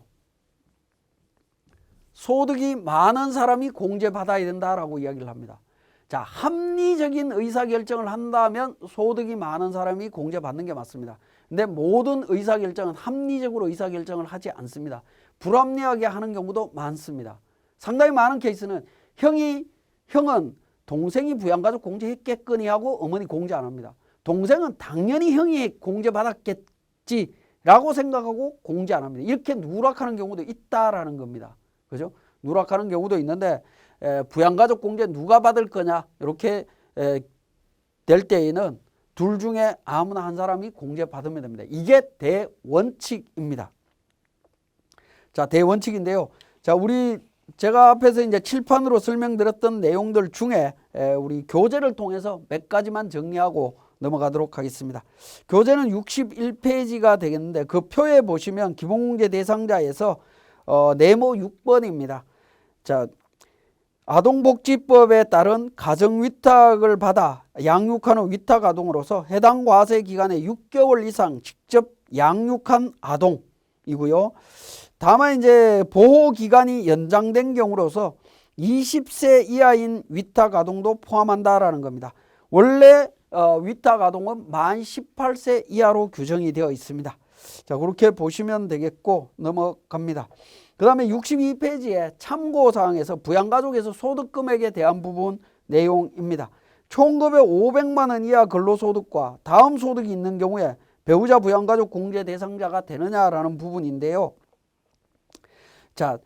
소득이 많은 사람이 공제받아야 된다라고 이야기를 합니다. 자, 합리적인 의사결정을 한다면 소득이 많은 사람이 공제받는 게 맞습니다. 근데 모든 의사결정은 합리적으로 의사결정을 하지 않습니다. 불합리하게 하는 경우도 많습니다. 상당히 많은 케이스는 형은 동생이 부양가족 공제했겠거니 하고 어머니 공제 안 합니다. 동생은 당연히 형이 공제받았겠지라고 생각하고 공제 안 합니다. 이렇게 누락하는 경우도 있다라는 겁니다. 그죠? 누락하는 경우도 있는데 부양가족 공제 누가 받을 거냐 이렇게 될 때에는 둘 중에 아무나 한 사람이 공제받으면 됩니다. 이게 대원칙입니다. 자, 대원칙인데요. 자, 제가 앞에서 이제 칠판으로 설명드렸던 내용들 중에 우리 교재를 통해서 몇 가지만 정리하고 넘어가도록 하겠습니다. 교재는 61페이지가 되겠는데 그 표에 보시면 기본공제 대상자에서 네모 6번입니다. 자, 아동복지법에 따른 가정위탁을 받아 양육하는 위탁아동으로서 해당 과세 기간에 6개월 이상 직접 양육한 아동이고요. 다만 이제 보호기간이 연장된 경우로서 20세 이하인 위탁아동도 포함한다라는 겁니다. 원래 위탁아동은 만 18세 이하로 규정이 되어 있습니다. 자, 그렇게 보시면 되겠고 넘어갑니다. 그 다음에 62페이지에 참고사항에서 부양가족에서 소득금액에 대한 부분 내용입니다. 총급여 500만 원 이하 근로소득과 다음 소득이 있는 경우에 배우자 부양가족 공제 대상자가 되느냐라는 부분인데요. 자,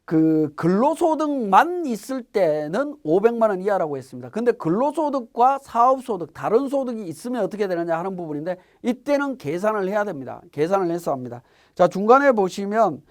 그 근로소득만 있을 때는 500만 원 이하라고 했습니다. 근데 근로소득과 사업소득, 다른 소득이 있으면 어떻게 되느냐 하는 부분인데 이때는 계산을 해야 됩니다. 계산을 해서 합니다. 자, 중간에 보시면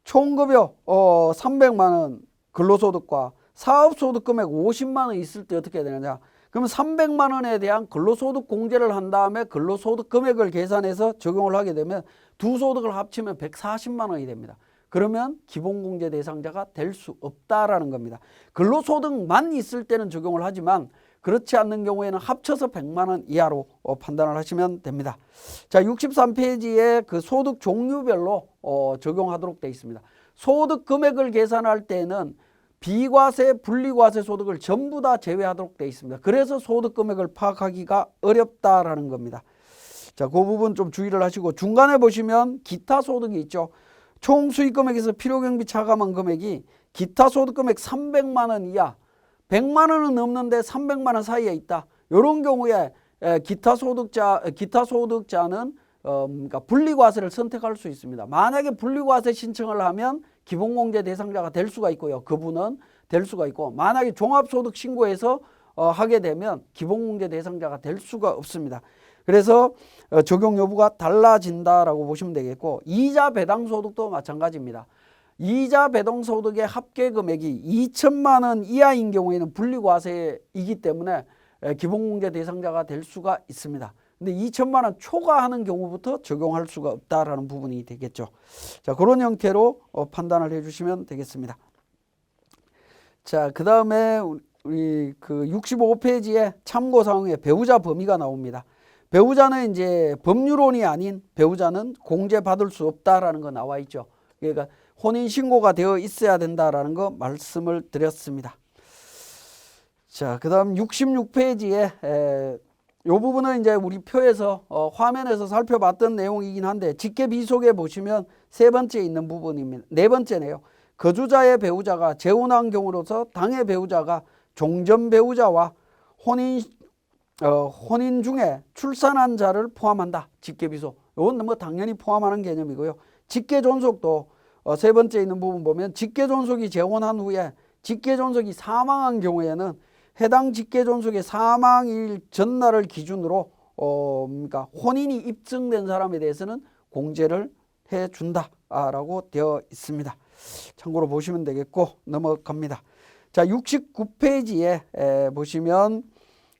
총급여 300만 원 근로소득과 사업소득 금액 50만 원 있을 때 어떻게 되느냐. 그러면 300만 원에 대한 근로소득 공제를 한 다음에 근로소득 금액을 계산해서 적용을 하게 되면 두 소득을 합치면 140만 원이 됩니다. 그러면 기본공제 대상자가 될 수 없다라는 겁니다. 근로소득만 있을 때는 적용을 하지만 그렇지 않는 경우에는 합쳐서 100만 원 이하로 판단을 하시면 됩니다. 자, 63페이지에 그 소득 종류별로 적용하도록 되어 있습니다. 소득 금액을 계산할 때는 비과세, 분리과세 소득을 전부 다 제외하도록 되어 있습니다. 그래서 소득 금액을 파악하기가 어렵다라는 겁니다. 자, 그 부분 좀 주의를 하시고 중간에 보시면 기타 소득이 있죠. 총 수익 금액에서 필요경비 차감한 금액이 기타 소득 금액 300만 원 이하, 100만 원은 넘는데 300만 원 사이에 있다. 이런 경우에 기타 소득자는 그러니까 분리과세를 선택할 수 있습니다. 만약에 분리과세 신청을 하면 기본공제 대상자가 될 수가 있고요. 그분은 될 수가 있고, 만약에 종합소득 신고해서 하게 되면 기본공제 대상자가 될 수가 없습니다. 그래서 적용 여부가 달라진다라고 보시면 되겠고, 이자 배당 소득도 마찬가지입니다. 이자 배당 소득의 합계 금액이 2천만 원 이하인 경우에는 분리과세이기 때문에 기본공제 대상자가 될 수가 있습니다. 근데 2천만 원 초과하는 경우부터 적용할 수가 없다라는 부분이 되겠죠. 자, 그런 형태로 판단을 해주시면 되겠습니다. 자, 그 다음에 우리 그 65페이지에 참고사항에 배우자 범위가 나옵니다. 배우자는 이제 법률혼이 아닌 배우자는 공제받을 수 없다라는 거 나와 있죠. 그러니까 혼인신고가 되어 있어야 된다라는 거 말씀을 드렸습니다. 자, 그 다음 66페이지에 이 부분은 이제 우리 표에서 화면에서 살펴봤던 내용이긴 한데 직계 비속에 보시면 세 번째 있는 부분입니다. 네 번째네요. 거주자의 배우자가 재혼한 경우로서 당의 배우자가 종전 배우자와 혼인 중에 출산한 자를 포함한다. 직계비속. 이건 뭐 당연히 포함하는 개념이고요. 직계존속도 세 번째 있는 부분 보면 직계존속이 재혼한 후에 직계존속이 사망한 경우에는 해당 직계존속의 사망일 전날을 기준으로 그러니까 혼인이 입증된 사람에 대해서는 공제를 해준다라고 되어 있습니다. 참고로 보시면 되겠고 넘어갑니다. 자, 69페이지에 보시면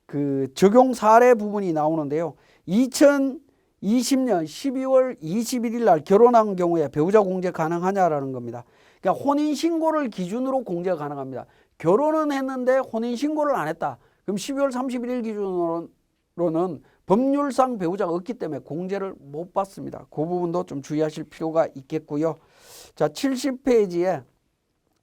그 적용 사례 부분이 나오는데요. 2020년 12월 21일 날 결혼한 경우에 배우자 공제 가능하냐라는 겁니다. 그러니까 혼인신고를 기준으로 공제가 가능합니다. 결혼은 했는데 혼인신고를 안 했다. 그럼 12월 31일 기준으로는 법률상 배우자가 없기 때문에 공제를 못 받습니다. 그 부분도 좀 주의하실 필요가 있겠고요. 자, 70페이지에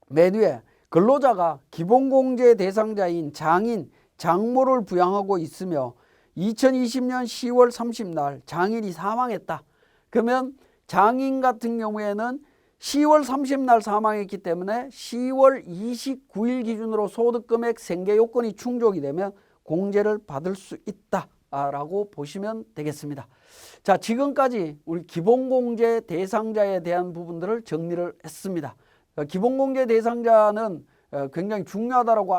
맨 위에 근로자가 기본공제 대상자인 장인, 장모를 부양하고 있으며 2020년 10월 30날 장인이 사망했다. 그러면 장인 같은 경우에는 10월 30날 사망했기 때문에 10월 29일 기준으로 소득금액 생계 요건이 충족이 되면 공제를 받을 수 있다라고 보시면 되겠습니다. 자, 지금까지 우리 기본공제 대상자에 대한 부분들을 정리를 했습니다. 기본공제 대상자는 굉장히 중요하다라고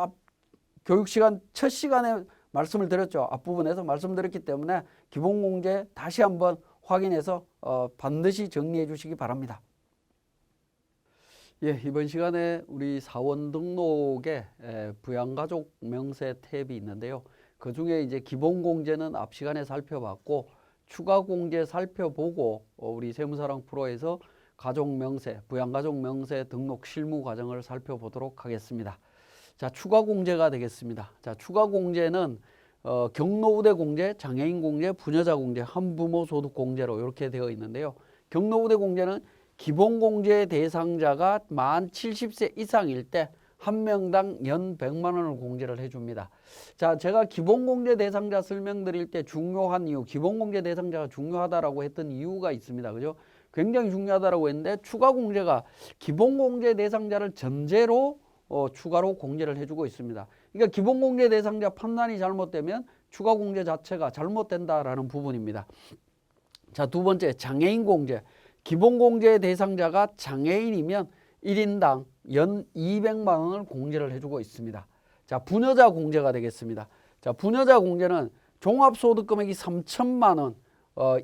교육시간 첫 시간에 말씀을 드렸죠. 앞부분에서 말씀드렸기 때문에 기본공제 다시 한번 확인해서 반드시 정리해 주시기 바랍니다. 예, 이번 시간에 우리 사원 등록에 부양가족 명세 탭이 있는데요. 그 중에 이제 기본공제는 앞 시간에 살펴봤고 추가공제 살펴보고 우리 세무사랑 프로에서 가족명세, 부양가족명세 등록 실무 과정을 살펴보도록 하겠습니다. 자, 추가공제가 되겠습니다. 자, 추가공제는 경로우대공제, 장애인공제, 부녀자공제, 한부모소득공제로 이렇게 되어 있는데요. 경로우대공제는 기본공제 대상자가 만 70세 이상일 때 한 명당 연 100만 원을 공제를 해줍니다. 자, 제가 기본공제 대상자 설명드릴 때 중요한 이유, 기본공제 대상자가 중요하다라고 했던 이유가 있습니다. 그죠? 굉장히 중요하다라고 했는데 추가공제가 기본공제 대상자를 전제로 추가로 공제를 해주고 있습니다. 그러니까 기본공제 대상자 판단이 잘못되면 추가공제 자체가 잘못된다라는 부분입니다. 자, 두 번째 장애인공제. 기본공제 대상자가 장애인이면 1인당 연 200만 원을 공제를 해주고 있습니다. 자, 부녀자 공제가 되겠습니다. 자, 부녀자 공제는 종합소득금액이 3천만 원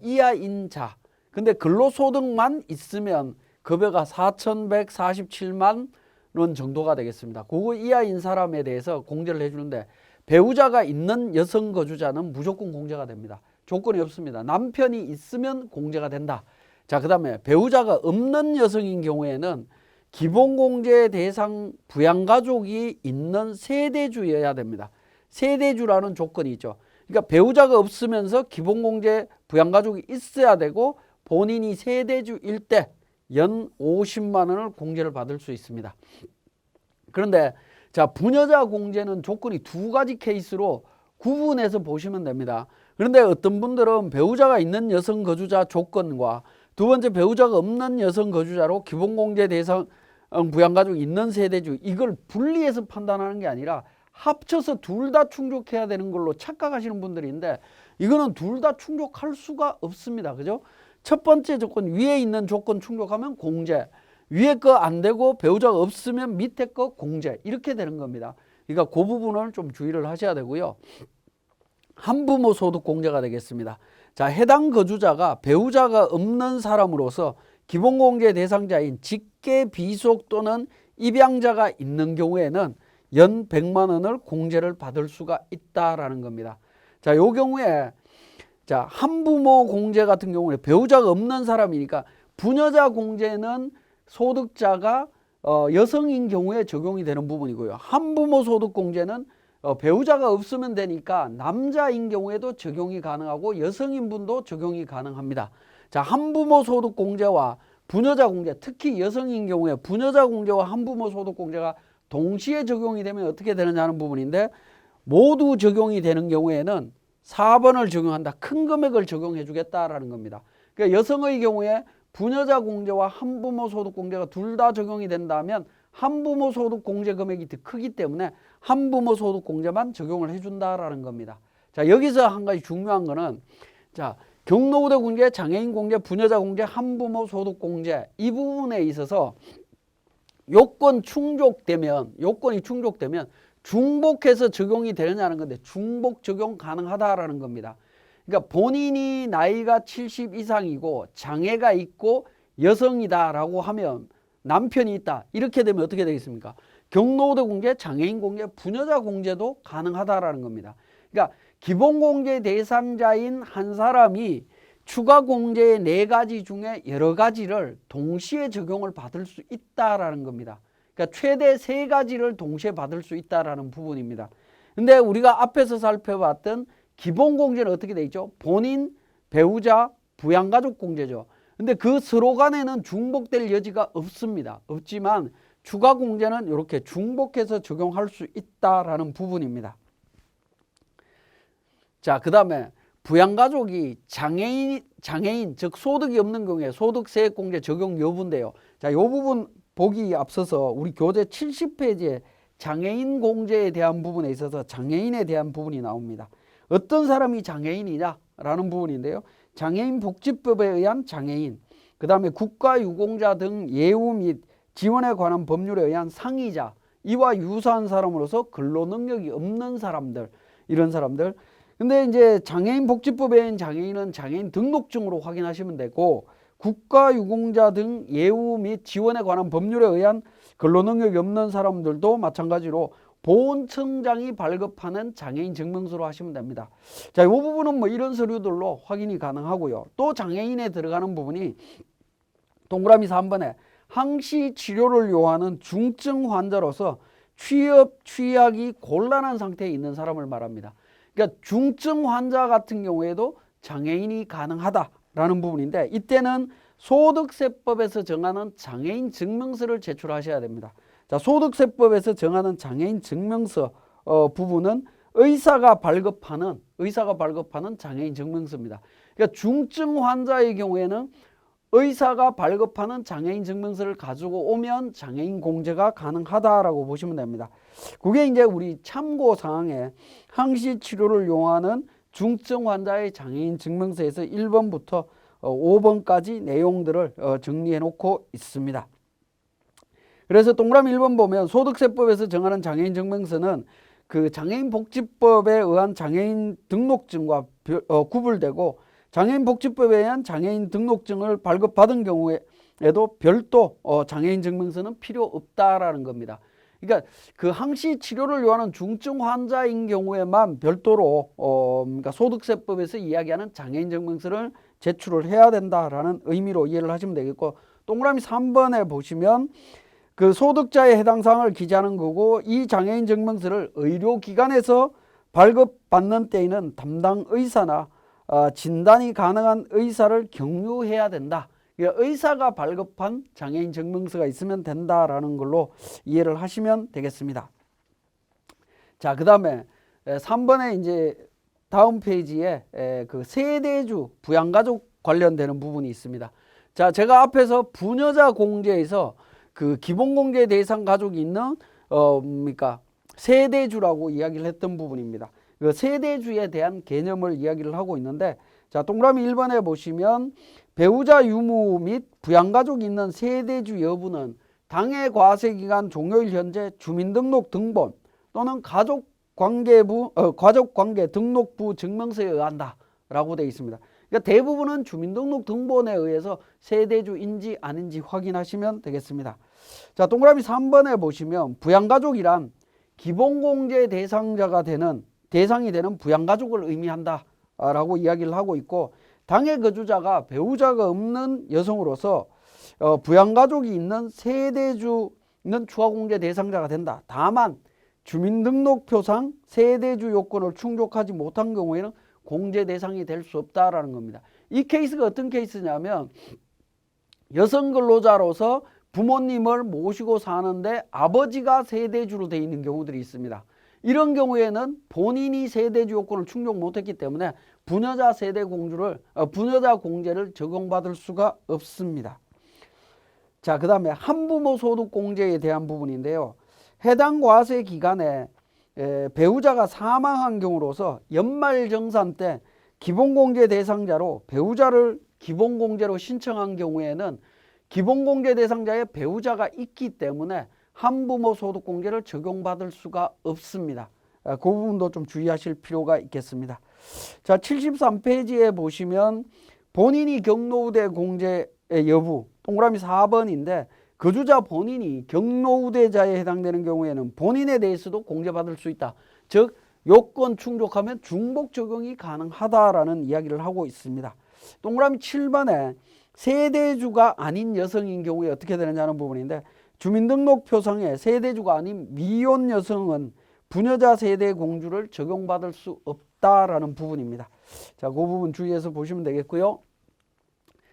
이하인 자, 근데 근로소득만 있으면 급여가 4,147만 원 정도가 되겠습니다. 그거 이하인 사람에 대해서 공제를 해주는데 배우자가 있는 여성 거주자는 무조건 공제가 됩니다. 조건이 없습니다. 남편이 있으면 공제가 된다. 자, 그 다음에 배우자가 없는 여성인 경우에는 기본공제 대상 부양가족이 있는 세대주여야 됩니다. 세대주라는 조건이 있죠. 그러니까 배우자가 없으면서 기본공제 부양가족이 있어야 되고 본인이 세대주일 때 연 50만 원을 공제를 받을 수 있습니다. 그런데 자, 부녀자 공제는 조건이 두 가지 케이스로 구분해서 보시면 됩니다. 그런데 어떤 분들은 배우자가 있는 여성 거주자 조건과 두 번째 배우자가 없는 여성 거주자로 기본공제 대상 부양가족이 있는 세대주, 이걸 분리해서 판단하는 게 아니라 합쳐서 둘 다 충족해야 되는 걸로 착각하시는 분들이 있는데 이거는 둘 다 충족할 수가 없습니다. 그죠? 첫 번째 조건, 위에 있는 조건 충족하면 공제, 위에 거 안 되고 배우자가 없으면 밑에 거 공제, 이렇게 되는 겁니다. 그러니까 그 부분을 좀 주의를 하셔야 되고요. 한부모 소득 공제가 되겠습니다. 자, 해당 거주자가 배우자가 없는 사람으로서 기본공제 대상자인 직계 비속 또는 입양자가 있는 경우에는 연 100만 원을 공제를 받을 수가 있다라는 겁니다. 자, 요 경우에 자, 한부모 공제 같은 경우는 배우자가 없는 사람이니까 부녀자 공제는 소득자가 여성인 경우에 적용이 되는 부분이고요. 한부모 소득 공제는 배우자가 없으면 되니까 남자인 경우에도 적용이 가능하고 여성인 분도 적용이 가능합니다. 자, 한부모 소득 공제와 부녀자 공제, 특히 여성인 경우에 부녀자 공제와 한부모 소득 공제가 동시에 적용이 되면 어떻게 되느냐 하는 부분인데, 모두 적용이 되는 경우에는 4번을 적용한다. 큰 금액을 적용해 주겠다라는 겁니다. 그러니까 여성의 경우에 부녀자 공제와 한부모 소득 공제가 둘 다 적용이 된다면 한부모 소득 공제 금액이 더 크기 때문에 한부모 소득 공제만 적용을 해준다라는 겁니다. 자, 여기서 한 가지 중요한 거는, 자, 경로우대 공제, 장애인 공제, 부녀자 공제, 한부모 소득 공제, 이 부분에 있어서 요건이 충족되면 중복해서 적용이 되느냐는 건데, 중복 적용 가능하다라는 겁니다. 그러니까 본인이 나이가 70 이상이고 장애가 있고 여성이다라고 하면, 남편이 있다 이렇게 되면 어떻게 되겠습니까? 경로우대 공제, 장애인 공제, 부녀자 공제도 가능하다라는 겁니다. 그러니까 기본공제 대상자인 한 사람이 추가 공제의 4가지 중에 여러 가지를 동시에 적용을 받을 수 있다라는 겁니다. 그러니까 최대 3가지를 동시에 받을 수 있다라는 부분입니다. 근데 우리가 앞에서 살펴봤던 기본공제는 어떻게 돼 있죠? 본인, 배우자, 부양가족 공제죠. 근데 그 서로 간에는 중복될 여지가 없습니다. 없지만 추가 공제는 이렇게 중복해서 적용할 수 있다라는 부분입니다. 자, 그 다음에 부양가족이 장애인, 즉 소득이 없는 경우에 소득세 공제 적용 여부인데요. 자, 이 부분 보기 앞서서 우리 교재 70페이지에 장애인 공제에 대한 부분에 있어서 장애인에 대한 부분이 나옵니다. 어떤 사람이 장애인이냐라는 부분인데요. 장애인 복지법에 의한 장애인, 그 다음에 국가유공자 등 예우 및 지원에 관한 법률에 의한 상이자, 이와 유사한 사람으로서 근로능력이 없는 사람들, 이런 사람들. 근데 이제 장애인 복지법에 의한 장애인은 장애인 등록증으로 확인하시면 되고, 국가유공자 등 예우 및 지원에 관한 법률에 의한 근로능력이 없는 사람들도 마찬가지로 보훈청장이 발급하는 장애인 증명서로 하시면 됩니다. 자, 이 부분은 뭐 이런 서류들로 확인이 가능하고요. 또 장애인에 들어가는 부분이 동그라미 3번에 항시 치료를 요하는 중증 환자로서 취하기 곤란한 상태에 있는 사람을 말합니다. 그러니까 중증 환자 같은 경우에도 장애인이 가능하다라는 부분인데, 이때는 소득세법에서 정하는 장애인 증명서를 제출하셔야 됩니다. 자, 소득세법에서 정하는 장애인 증명서 부분은 의사가 발급하는 장애인 증명서입니다. 그러니까 중증 환자의 경우에는 의사가 발급하는 장애인 증명서를 가지고 오면 장애인 공제가 가능하다라고 보시면 됩니다. 그게 이제 우리 참고 사항에 항시 치료를 요하는 중증 환자의 장애인 증명서에서 1번부터 5번까지 내용들을 정리해 놓고 있습니다. 그래서 동그라미 1번 보면 소득세법에서 정하는 장애인 증명서는 그 장애인 복지법에 의한 장애인 등록증과 구분되고, 장애인 복지법에 의한 장애인 등록증을 발급받은 경우에도 별도 장애인 증명서는 필요 없다라는 겁니다. 그러니까 그 항시 치료를 요하는 중증 환자인 경우에만 별도로 그러니까 소득세법에서 이야기하는 장애인 증명서를 제출을 해야 된다라는 의미로 이해를 하시면 되겠고, 동그라미 3번에 보시면 그 소득자의 해당 사항을 기재하는 거고, 이 장애인 증명서를 의료기관에서 발급받는 때에는 담당 의사나 진단이 가능한 의사를 경유해야 된다. 그러니까 의사가 발급한 장애인 증명서가 있으면 된다라는 걸로 이해를 하시면 되겠습니다. 자, 그 다음에 3번에 이제 다음 페이지에 그 세대주 부양가족 관련되는 부분이 있습니다. 자, 제가 앞에서 부녀자 공제에서 그 기본공제 대상 가족이 있는 그러니까 세대주라고 이야기를 했던 부분입니다. 그 세대주에 대한 개념을 이야기를 하고 있는데, 자, 동그라미 1번에 보시면 배우자 유무 및 부양가족이 있는 세대주 여부는 당해 과세기간 종료일 현재 주민등록 등본 또는 가족관계 등록부 증명서에 의한다 라고 되어 있습니다. 그러니까 대부분은 주민등록 등본에 의해서 세대주인지 아닌지 확인하시면 되겠습니다. 자, 동그라미 3번에 보시면 부양가족이란 기본공제 대상이 되는 부양가족을 의미한다 라고 이야기를 하고 있고, 당해 거주자가 배우자가 없는 여성으로서 부양가족이 있는 세대주는 추가공제 대상자가 된다. 다만 주민등록표상 세대주 요건을 충족하지 못한 경우에는 공제 대상이 될 수 없다라는 겁니다. 이 케이스가 어떤 케이스냐면, 여성 근로자로서 부모님을 모시고 사는데 아버지가 세대주로 되어 있는 경우들이 있습니다. 이런 경우에는 본인이 세대주 요건을 충족 못했기 때문에 부녀자 공제를 적용받을 수가 없습니다. 자, 그 다음에 한부모 소득공제에 대한 부분인데요. 해당 과세 기간에 배우자가 사망한 경우로서 연말정산 때 기본공제 대상자로 배우자를 기본공제로 신청한 경우에는 기본공제 대상자의 배우자가 있기 때문에 한부모 소득공제를 적용받을 수가 없습니다. 그 부분도 좀 주의하실 필요가 있겠습니다. 자, 73페이지에 보시면 본인이 경로우대 공제의 여부, 동그라미 4번인데 거주자 본인이 경로우대자에 해당되는 경우에는 본인에 대해서도 공제받을 수 있다. 즉 요건 충족하면 중복 적용이 가능하다라는 이야기를 하고 있습니다. 동그라미 7번에 세대주가 아닌 여성인 경우에 어떻게 되느냐는 부분인데, 주민등록표상에 세대주가 아닌 미혼 여성은 부녀자 세대 공주를 적용받을 수 없다라는 부분입니다. 자, 그 부분 주의해서 보시면 되겠고요.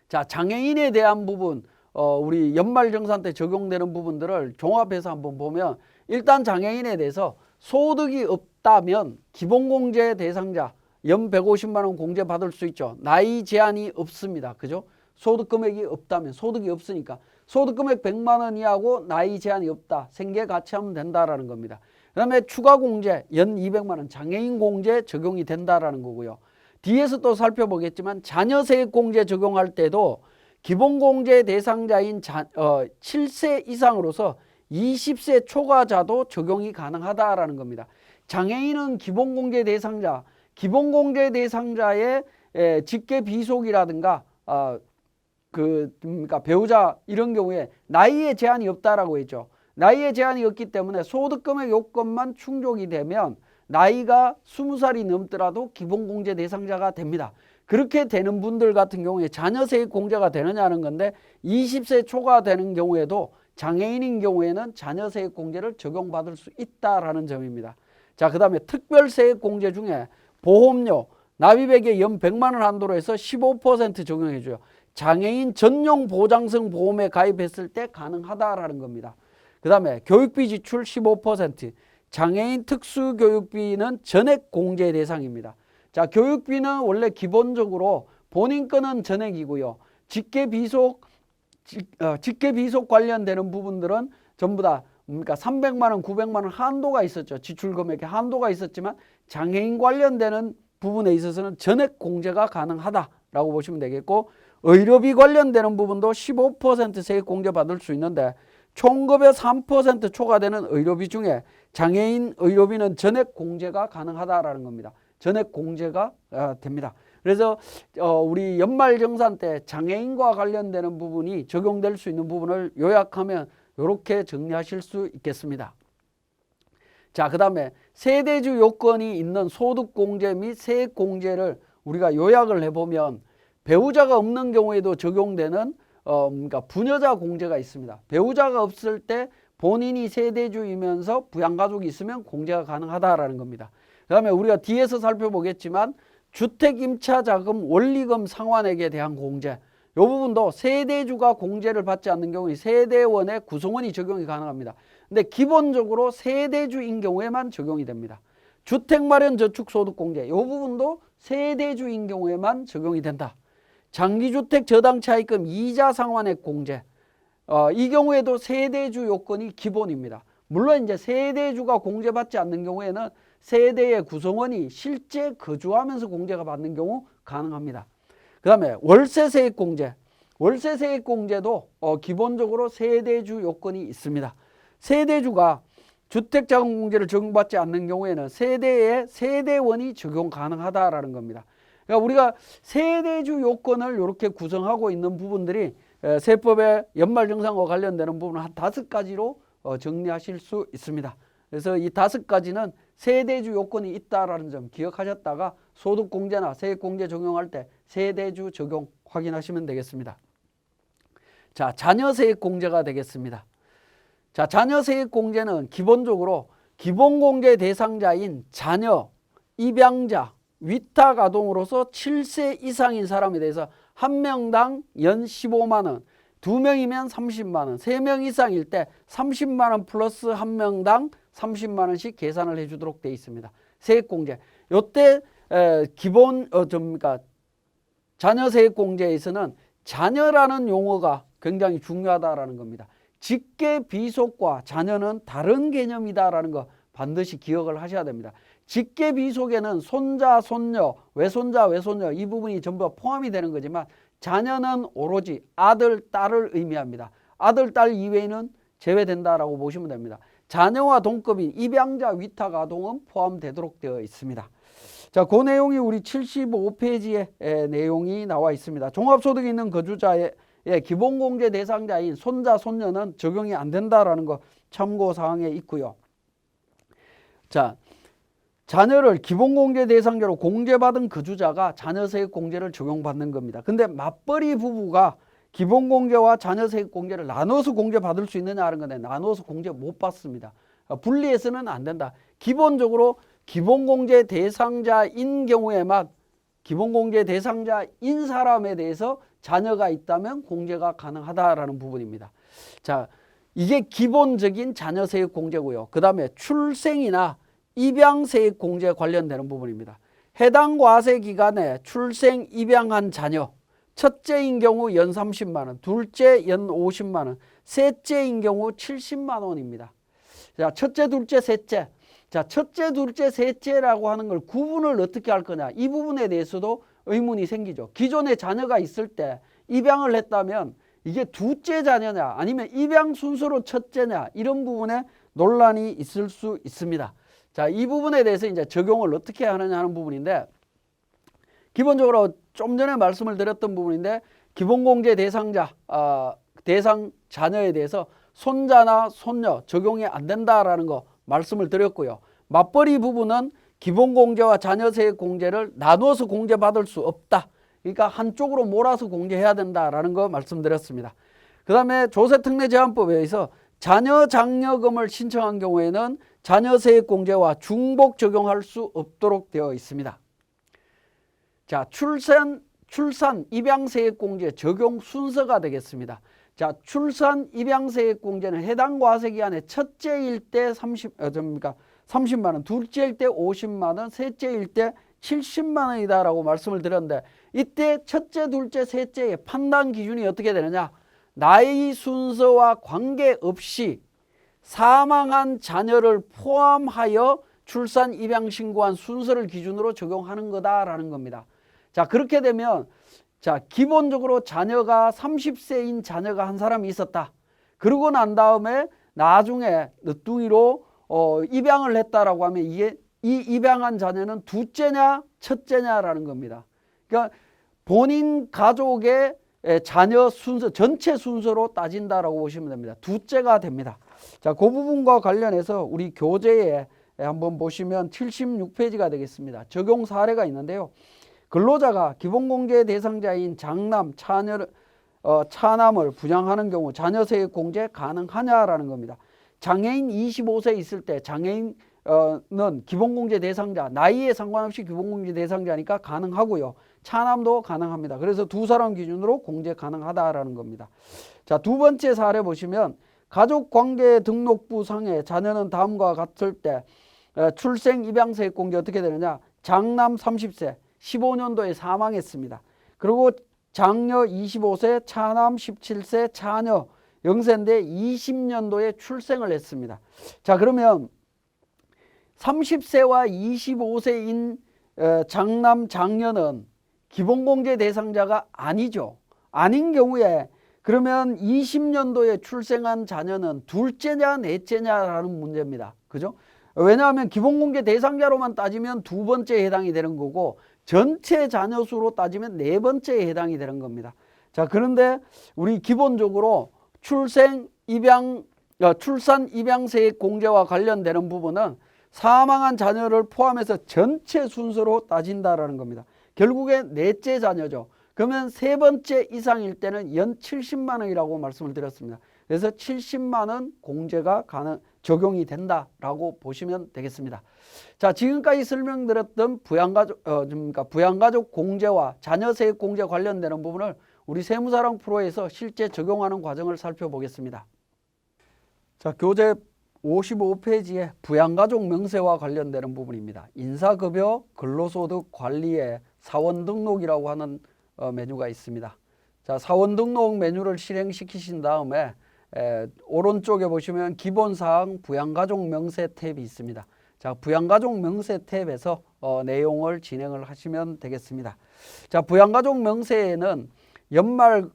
자, 장애인에 대한 부분, 우리 연말정산 때 적용되는 부분들을 종합해서 한번 보면, 일단 장애인에 대해서 소득이 없다면 기본공제 대상자 연 150만 원 공제 받을 수 있죠. 나이 제한이 없습니다. 그죠? 소득 금액이 없다면, 소득이 없으니까 소득 금액 100만 원 이하고 나이 제한이 없다. 생계 같이 하면 된다라는 겁니다. 그 다음에 추가 공제 연 200만 원 장애인 공제 적용이 된다라는 거고요. 뒤에서 또 살펴보겠지만 자녀세액 공제 적용할 때도 기본공제 대상자인 7세 이상으로서 20세 초과자도 적용이 가능하다라는 겁니다. 장애인은 기본공제 대상자의 직계 비속이라든가 그러니까 배우자 이런 경우에 나이에 제한이 없다라고 했죠. 나이에 제한이 없기 때문에 소득금액 요건만 충족이 되면 나이가 20살이 넘더라도 기본공제 대상자가 됩니다. 그렇게 되는 분들 같은 경우에 자녀세액 공제가 되느냐는 건데, 20세 초과되는 경우에도 장애인인 경우에는 자녀세액 공제를 적용받을 수 있다라는 점입니다. 자, 그 다음에 특별세액 공제 중에 보험료 납입액의 연 100만 원 한도로 해서 15% 적용해 줘요. 장애인 전용 보장성 보험에 가입했을 때 가능하다라는 겁니다. 그 다음에 교육비 지출 15%, 장애인 특수교육비는 전액 공제 대상입니다. 자, 교육비는 원래 기본적으로 본인 거는 전액이고요. 직계 비속 관련되는 부분들은 전부 다 그러니까 300만 원, 900만 원 한도가 있었죠. 지출 금액에 한도가 있었지만 장애인 관련되는 부분에 있어서는 전액 공제가 가능하다라고 보시면 되겠고, 의료비 관련되는 부분도 15% 세액 공제 받을 수 있는데, 총급여 3% 초과되는 의료비 중에 장애인 의료비는 전액 공제가 가능하다라는 겁니다. 전액 공제가 됩니다. 그래서 우리 연말정산 때 장애인과 관련되는 부분이 적용될 수 있는 부분을 요약하면 이렇게 정리하실 수 있겠습니다. 자, 그 다음에 세대주 요건이 있는 소득공제 및 세액공제를 우리가 요약을 해보면 배우자가 없는 경우에도 적용되는 그러니까 부녀자 공제가 있습니다. 배우자가 없을 때 본인이 세대주이면서 부양가족이 있으면 공제가 가능하다라는 겁니다. 그 다음에 우리가 뒤에서 살펴보겠지만 주택임차자금 원리금 상환액에 대한 공제, 이 부분도 세대주가 공제를 받지 않는 경우에 세대원의 구성원이 적용이 가능합니다. 근데 기본적으로 세대주인 경우에만 적용이 됩니다. 주택마련저축소득공제, 이 부분도 세대주인 경우에만 적용이 된다. 장기주택 저당차입금 이자 상환액 공제, 이 경우에도 세대주 요건이 기본입니다. 물론 이제 세대주가 공제받지 않는 경우에는 세대의 구성원이 실제 거주하면서 공제가 받는 경우 가능합니다. 그 다음에 월세세액공제, 월세세액공제도 기본적으로 세대주 요건이 있습니다. 세대주가 주택자금공제를 적용받지 않는 경우에는 세대의 세대원이 적용 가능하다라는 겁니다. 그러니까 우리가 세대주 요건을 이렇게 구성하고 있는 부분들이 세법의 연말정산과 관련되는 부분을 한 5가지로 정리하실 수 있습니다. 그래서 이 5가지는 세대주 요건이 있다라는 점 기억하셨다가 소득공제나 세액공제 적용할 때 세대주 적용 확인하시면 되겠습니다. 자, 자녀세액공제가 되겠습니다. 자, 자녀세액공제는 기본적으로 기본공제 대상자인 자녀, 입양자, 위탁아동으로서 7세 이상인 사람에 대해서 한 명당 연 15만 원, 2명이면 30만 원, 3명 이상일 때 30만 원 플러스 한 명당 30만 원씩 계산을 해주도록 되어 있습니다. 세액공제. 요때 기본 자녀세액공제에서는 자녀라는 용어가 굉장히 중요하다라는 겁니다. 직계 비속과 자녀는 다른 개념이다라는 거 반드시 기억을 하셔야 됩니다. 직계 비속에는 손자, 손녀, 외손자, 외손녀 이 부분이 전부 포함이 되는 거지만 자녀는 오로지 아들, 딸을 의미합니다. 아들, 딸 이외에는 제외된다라고 보시면 됩니다. 자녀와 동급인 입양자, 위탁 아동은 포함되도록 되어 있습니다. 자, 그 내용이 우리 75페이지에 내용이 나와 있습니다. 종합소득이 있는 거주자의 기본공제 대상자인 손자, 손녀는 적용이 안 된다라는 거 참고사항에 있고요. 자, 자녀를 기본공제 대상자로 공제받은 거주자가 자녀세액공제를 적용받는 겁니다. 근데 맞벌이 부부가 기본공제와 자녀세액공제를 나눠서 공제받을 수 있느냐는 건데 나눠서 공제 못 받습니다. 분리해서는 안 된다. 기본적으로 기본공제 대상자인 경우에만 기본공제 대상자인 사람에 대해서 자녀가 있다면 공제가 가능하다라는 부분입니다. 자, 이게 기본적인 자녀세액공제고요. 그 다음에 출생이나 입양세액공제에 관련되는 부분입니다. 해당 과세 기간에 출생, 입양한 자녀, 첫째인 경우 연 30만 원, 둘째 연 50만 원, 셋째인 경우 70만 원입니다. 자, 첫째, 둘째, 셋째. 자, 첫째, 둘째, 셋째라고 하는 걸 구분을 어떻게 할 거냐. 이 부분에 대해서도 의문이 생기죠. 기존에 자녀가 있을 때 입양을 했다면 이게 둘째 자녀냐 아니면 입양 순서로 첫째냐 이런 부분에 논란이 있을 수 있습니다. 자, 이 부분에 대해서 이제 적용을 어떻게 하느냐 하는 부분인데 기본적으로 좀 전에 말씀을 드렸던 부분인데 기본공제 대상자, 대상 자녀에 대해서 손자나 손녀 적용이 안 된다라는 거 말씀을 드렸고요. 맞벌이 부부는 기본공제와 자녀세액공제를 나누어서 공제받을 수 없다. 그러니까 한쪽으로 몰아서 공제해야 된다라는 거 말씀드렸습니다. 그 다음에 조세특례제한법에 의해서 자녀 장려금을 신청한 경우에는 자녀세액공제와 중복 적용할 수 없도록 되어 있습니다. 자, 출산 입양세액공제 적용 순서가 되겠습니다. 자, 출산 입양세액공제는 해당 과세기간에 첫째일 때 30만 원, 둘째일 때 50만 원, 셋째일 때 70만 원이다라고 말씀을 드렸는데 이때 첫째, 둘째, 셋째의 판단 기준이 어떻게 되느냐? 나이 순서와 관계없이 사망한 자녀를 포함하여 출산 입양 신고한 순서를 기준으로 적용하는 거다라는 겁니다. 자, 그렇게 되면 자, 기본적으로 자녀가 30세인 자녀가 한 사람이 있었다. 그러고 난 다음에 나중에 늦둥이로 입양을 했다라고 하면 이게 이 입양한 자녀는 둘째냐 첫째냐라는 겁니다. 그러니까 본인 가족의 자녀 순서 전체 순서로 따진다라고 보시면 됩니다. 둘째가 됩니다. 자, 그 부분과 관련해서 우리 교재에 한번 보시면 76페이지가 되겠습니다. 적용 사례가 있는데요. 근로자가 기본공제 대상자인 장남, 차남을 부양하는 경우 자녀세액 공제 가능하냐라는 겁니다. 장애인 25세 있을 때 장애인은 기본공제 대상자, 나이에 상관없이 기본공제 대상자니까 가능하고요. 차남도 가능합니다. 그래서 두 사람 기준으로 공제 가능하다라는 겁니다. 자, 두 번째 사례 보시면 가족관계 등록부 상에 자녀는 다음과 같을 때 출생 입양세액 공제 어떻게 되느냐. 장남 30세 15년도에 사망했습니다. 그리고 장녀 25세, 차남 17세, 차녀 0세인데 20년도에 출생을 했습니다. 자, 그러면 30세와 25세인 장남, 장녀는 기본공제 대상자가 아니죠. 아닌 경우에 그러면 20년도에 출생한 자녀는 둘째냐 넷째냐라는 문제입니다. 그죠? 왜냐하면 기본공제 대상자로만 따지면 두 번째에 해당이 되는 거고 전체 자녀 수로 따지면 네 번째에 해당이 되는 겁니다. 자, 그런데 우리 기본적으로 출산 입양세액 공제와 관련되는 부분은 사망한 자녀를 포함해서 전체 순서로 따진다라는 겁니다. 결국에 넷째 자녀죠. 그러면 세 번째 이상일 때는 연 70만 원이라고 말씀을 드렸습니다. 그래서 70만 원 공제가 적용이 된다라고 보시면 되겠습니다. 자, 지금까지 설명드렸던 부양가족 공제와 자녀세액 공제 관련되는 부분을 우리 세무사랑 프로에서 실제 적용하는 과정을 살펴보겠습니다. 자, 교재 55페이지에 부양가족 명세와 관련되는 부분입니다. 인사급여 근로소득 관리의 사원 등록이라고 하는 메뉴가 있습니다. 자, 사원 등록 메뉴를 실행시키신 다음에 오른쪽에 보시면 기본사항 부양가족 명세 탭이 있습니다. 자, 부양가족 명세 탭에서 내용을 진행을 하시면 되겠습니다. 자, 부양가족 명세에는 연말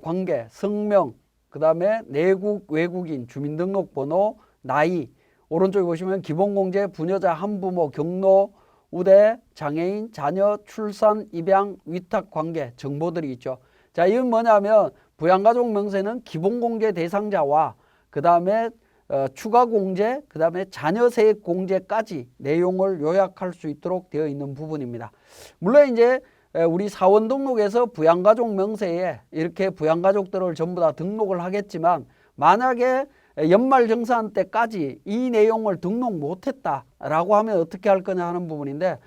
관계, 성명, 그 다음에 내국, 외국인, 주민등록번호, 나이, 오른쪽에 보시면 기본공제, 부녀자, 한부모, 경로, 우대, 장애인, 자녀, 출산, 입양, 위탁관계 정보들이 있죠. 자, 이건 뭐냐면 부양가족 명세는 기본공제 대상자와 그 다음에 추가공제, 그 다음에 자녀세액 공제까지 내용을 요약할 수 있도록 되어 있는 부분입니다. 물론 이제 우리 사원 등록에서 부양가족 명세에 이렇게 부양가족들을 전부 다 등록을 하겠지만 만약에 연말정산 때까지 이 내용을 등록 못했다라고 하면 어떻게 할 거냐 하는 부분인데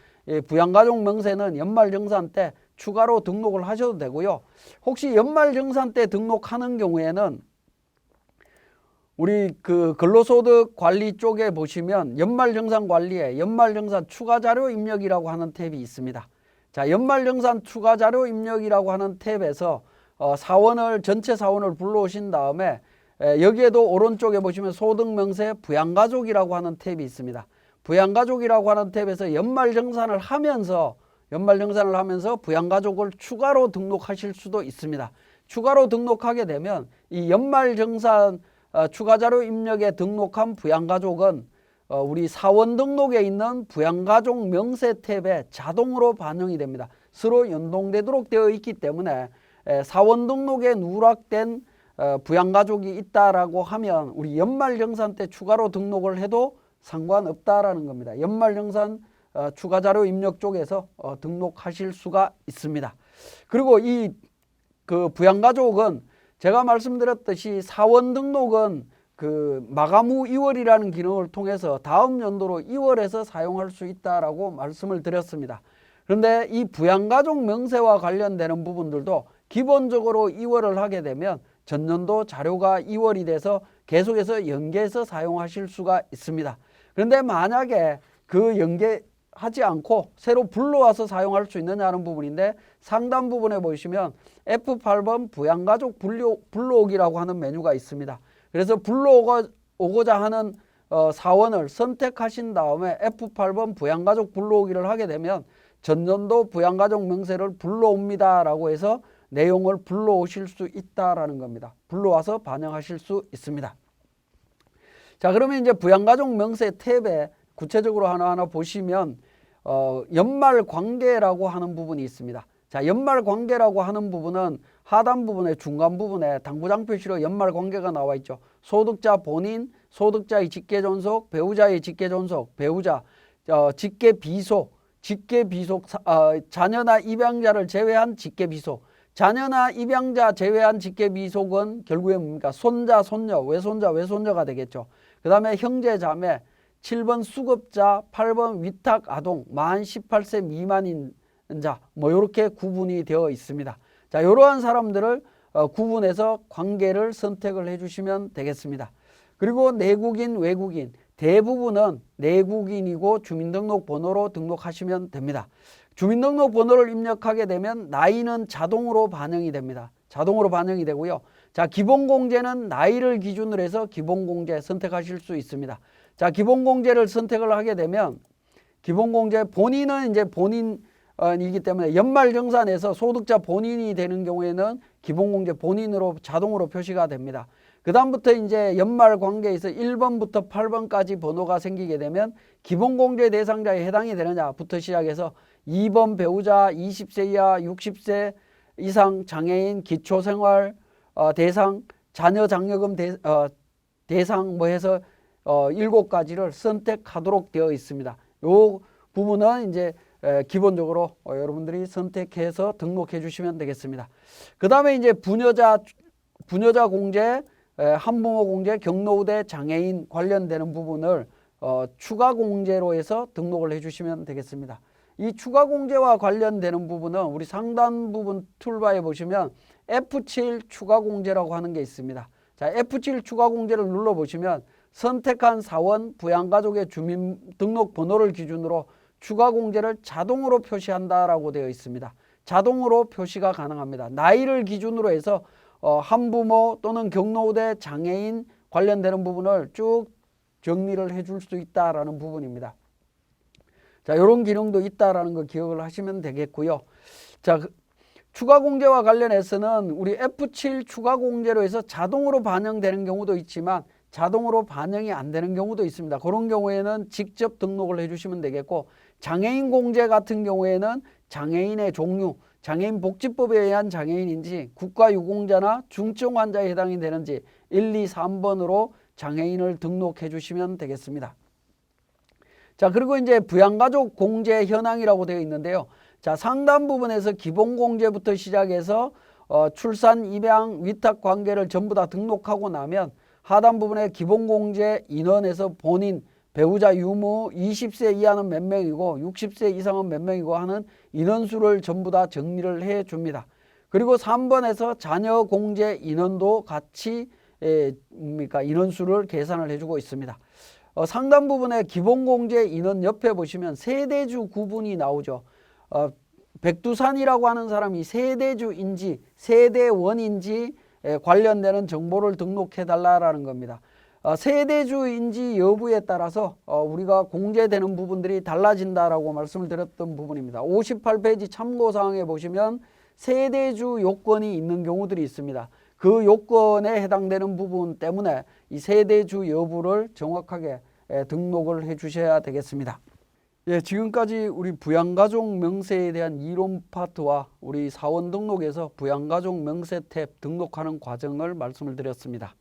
부양가족 명세는 연말정산 때 추가로 등록을 하셔도 되고요. 혹시 연말정산 때 등록하는 경우에는 우리 그 근로소득 관리 쪽에 보시면 연말정산 관리에 연말정산 추가자료 입력이라고 하는 탭이 있습니다. 자, 연말정산 추가자료 입력이라고 하는 탭에서 전체 사원을 불러오신 다음에 여기에도 오른쪽에 보시면 소득명세 부양가족이라고 하는 탭이 있습니다. 부양가족이라고 하는 탭에서 연말정산을 하면서 부양가족을 추가로 등록하실 수도 있습니다. 추가로 등록하게 되면 이 연말정산 추가자료 입력에 등록한 부양가족은 우리 사원 등록에 있는 부양가족 명세 탭에 자동으로 반영이 됩니다. 서로 연동되도록 되어 있기 때문에 사원 등록에 누락된 부양가족이 있다라고 하면 우리 연말정산 때 추가로 등록을 해도 상관없다라는 겁니다. 연말정산 추가자료 입력 쪽에서 등록하실 수가 있습니다. 그리고 이 그 부양가족은 제가 말씀드렸듯이 사원 등록은 그 마감 후 2월이라는 기능을 통해서 다음 연도로 2월에서 사용할 수 있다라고 말씀을 드렸습니다. 그런데 이 부양가족 명세와 관련되는 부분들도 기본적으로 2월을 하게 되면 전년도 자료가 2월이 돼서 계속해서 연계해서 사용하실 수가 있습니다. 그런데 만약에 그 연계하지 않고 새로 불러와서 사용할 수 있느냐는 부분인데 상단 부분에 보시면 F8번 부양가족 불러오기라고 하는 메뉴가 있습니다. 그래서 불러오고자 하는 사원을 선택하신 다음에 F8번 부양가족 불러오기를 하게 되면 전년도 부양가족 명세를 불러옵니다 라고 해서 내용을 불러오실 수 있다라는 겁니다. 불러와서 반영하실 수 있습니다. 자, 그러면 이제 부양가족 명세 탭에 구체적으로 하나하나 보시면 연말관계라고 하는 부분이 있습니다. 자, 연말관계라고 하는 부분은 하단 부분에 중간 부분에 당부장 표시로 연말관계가 나와 있죠. 소득자 본인, 소득자의 직계존속, 배우자의 직계존속, 배우자, 직계비속, 자녀나 입양자를 제외한 직계비속. 자녀나 입양자 제외한 직계비속은 결국에 뭡니까? 손자, 손녀, 외손자, 외손녀가 되겠죠. 그 다음에 형제, 자매, 7번 수급자, 8번 위탁 아동, 만 18세 미만인 자, 뭐 이렇게 구분이 되어 있습니다. 자, 이러한 사람들을 구분해서 관계를 선택을 해주시면 되겠습니다. 그리고 내국인, 외국인, 대부분은 내국인이고 주민등록번호로 등록하시면 됩니다. 주민등록번호를 입력하게 되면 나이는 자동으로 반영이 됩니다. 자동으로 반영이 되고요. 자, 기본공제는 나이를 기준으로 해서 기본공제 선택하실 수 있습니다. 자, 기본공제를 선택을 하게 되면 기본공제 본인은 이제 본인이기 때문에 연말정산에서 소득자 본인이 되는 경우에는 기본공제 본인으로 자동으로 표시가 됩니다. 그 다음부터 이제 연말 관계에서 1번부터 8번까지 번호가 생기게 되면 기본공제 대상자에 해당이 되느냐부터 시작해서 2번 배우자, 20세 이하, 60세 이상 장애인, 기초생활 대상, 자녀 장려금 대상 뭐 해서 7가지를 선택하도록 되어 있습니다. 요 부분은 이제 기본적으로 여러분들이 선택해서 등록해 주시면 되겠습니다. 그 다음에 이제 부녀자 공제, 한부모 공제, 경로우대 장애인 관련되는 부분을 추가 공제로 해서 등록을 해 주시면 되겠습니다. 이 추가 공제와 관련되는 부분은 우리 상단 부분 툴바에 보시면 F7 추가 공제라고 하는 게 있습니다. 자, F7 추가 공제를 눌러 보시면 선택한 사원 부양가족의 주민등록번호를 기준으로 추가 공제를 자동으로 표시한다라고 되어 있습니다. 자동으로 표시가 가능합니다. 나이를 기준으로 해서 한부모 또는 경로우대 장애인 관련되는 부분을 쭉 정리를 해줄 수 있다라는 부분입니다. 자, 이런 기능도 있다라는 거 기억을 하시면 되겠고요. 자, 추가 공제와 관련해서는 우리 F7 추가 공제로 해서 자동으로 반영되는 경우도 있지만 자동으로 반영이 안 되는 경우도 있습니다. 그런 경우에는 직접 등록을 해주시면 되겠고, 장애인 공제 같은 경우에는 장애인의 종류, 장애인 복지법에 의한 장애인인지 국가유공자나 중증 환자에 해당이 되는지 1, 2, 3번으로 장애인을 등록해 주시면 되겠습니다. 자, 그리고 이제 부양가족 공제 현황이라고 되어 있는데요. 자, 상단 부분에서 기본공제부터 시작해서 출산, 입양, 위탁 관계를 전부 다 등록하고 나면 하단 부분에 기본공제 인원에서 본인, 배우자, 유무, 20세 이하는 몇 명이고 60세 이상은 몇 명이고 하는 인원수를 전부 다 정리를 해 줍니다. 그리고 3번에서 자녀 공제 인원도 같이 인원수를 계산을 해주고 있습니다. 상단 부분에 기본공제 인원 옆에 보시면 세대주 구분이 나오죠. 백두산이라고 하는 사람이 세대주인지 세대원인지 관련되는 정보를 등록해 달라라는 겁니다. 세대주인지 여부에 따라서 우리가 공제되는 부분들이 달라진다라고 말씀을 드렸던 부분입니다. 58페이지 참고사항에 보시면 세대주 요건이 있는 경우들이 있습니다. 그 요건에 해당되는 부분 때문에 이 세대주 여부를 정확하게 등록을 해 주셔야 되겠습니다. 예, 지금까지 우리 부양가족 명세에 대한 이론 파트와 우리 사원 등록에서 부양가족 명세 탭 등록하는 과정을 말씀을 드렸습니다.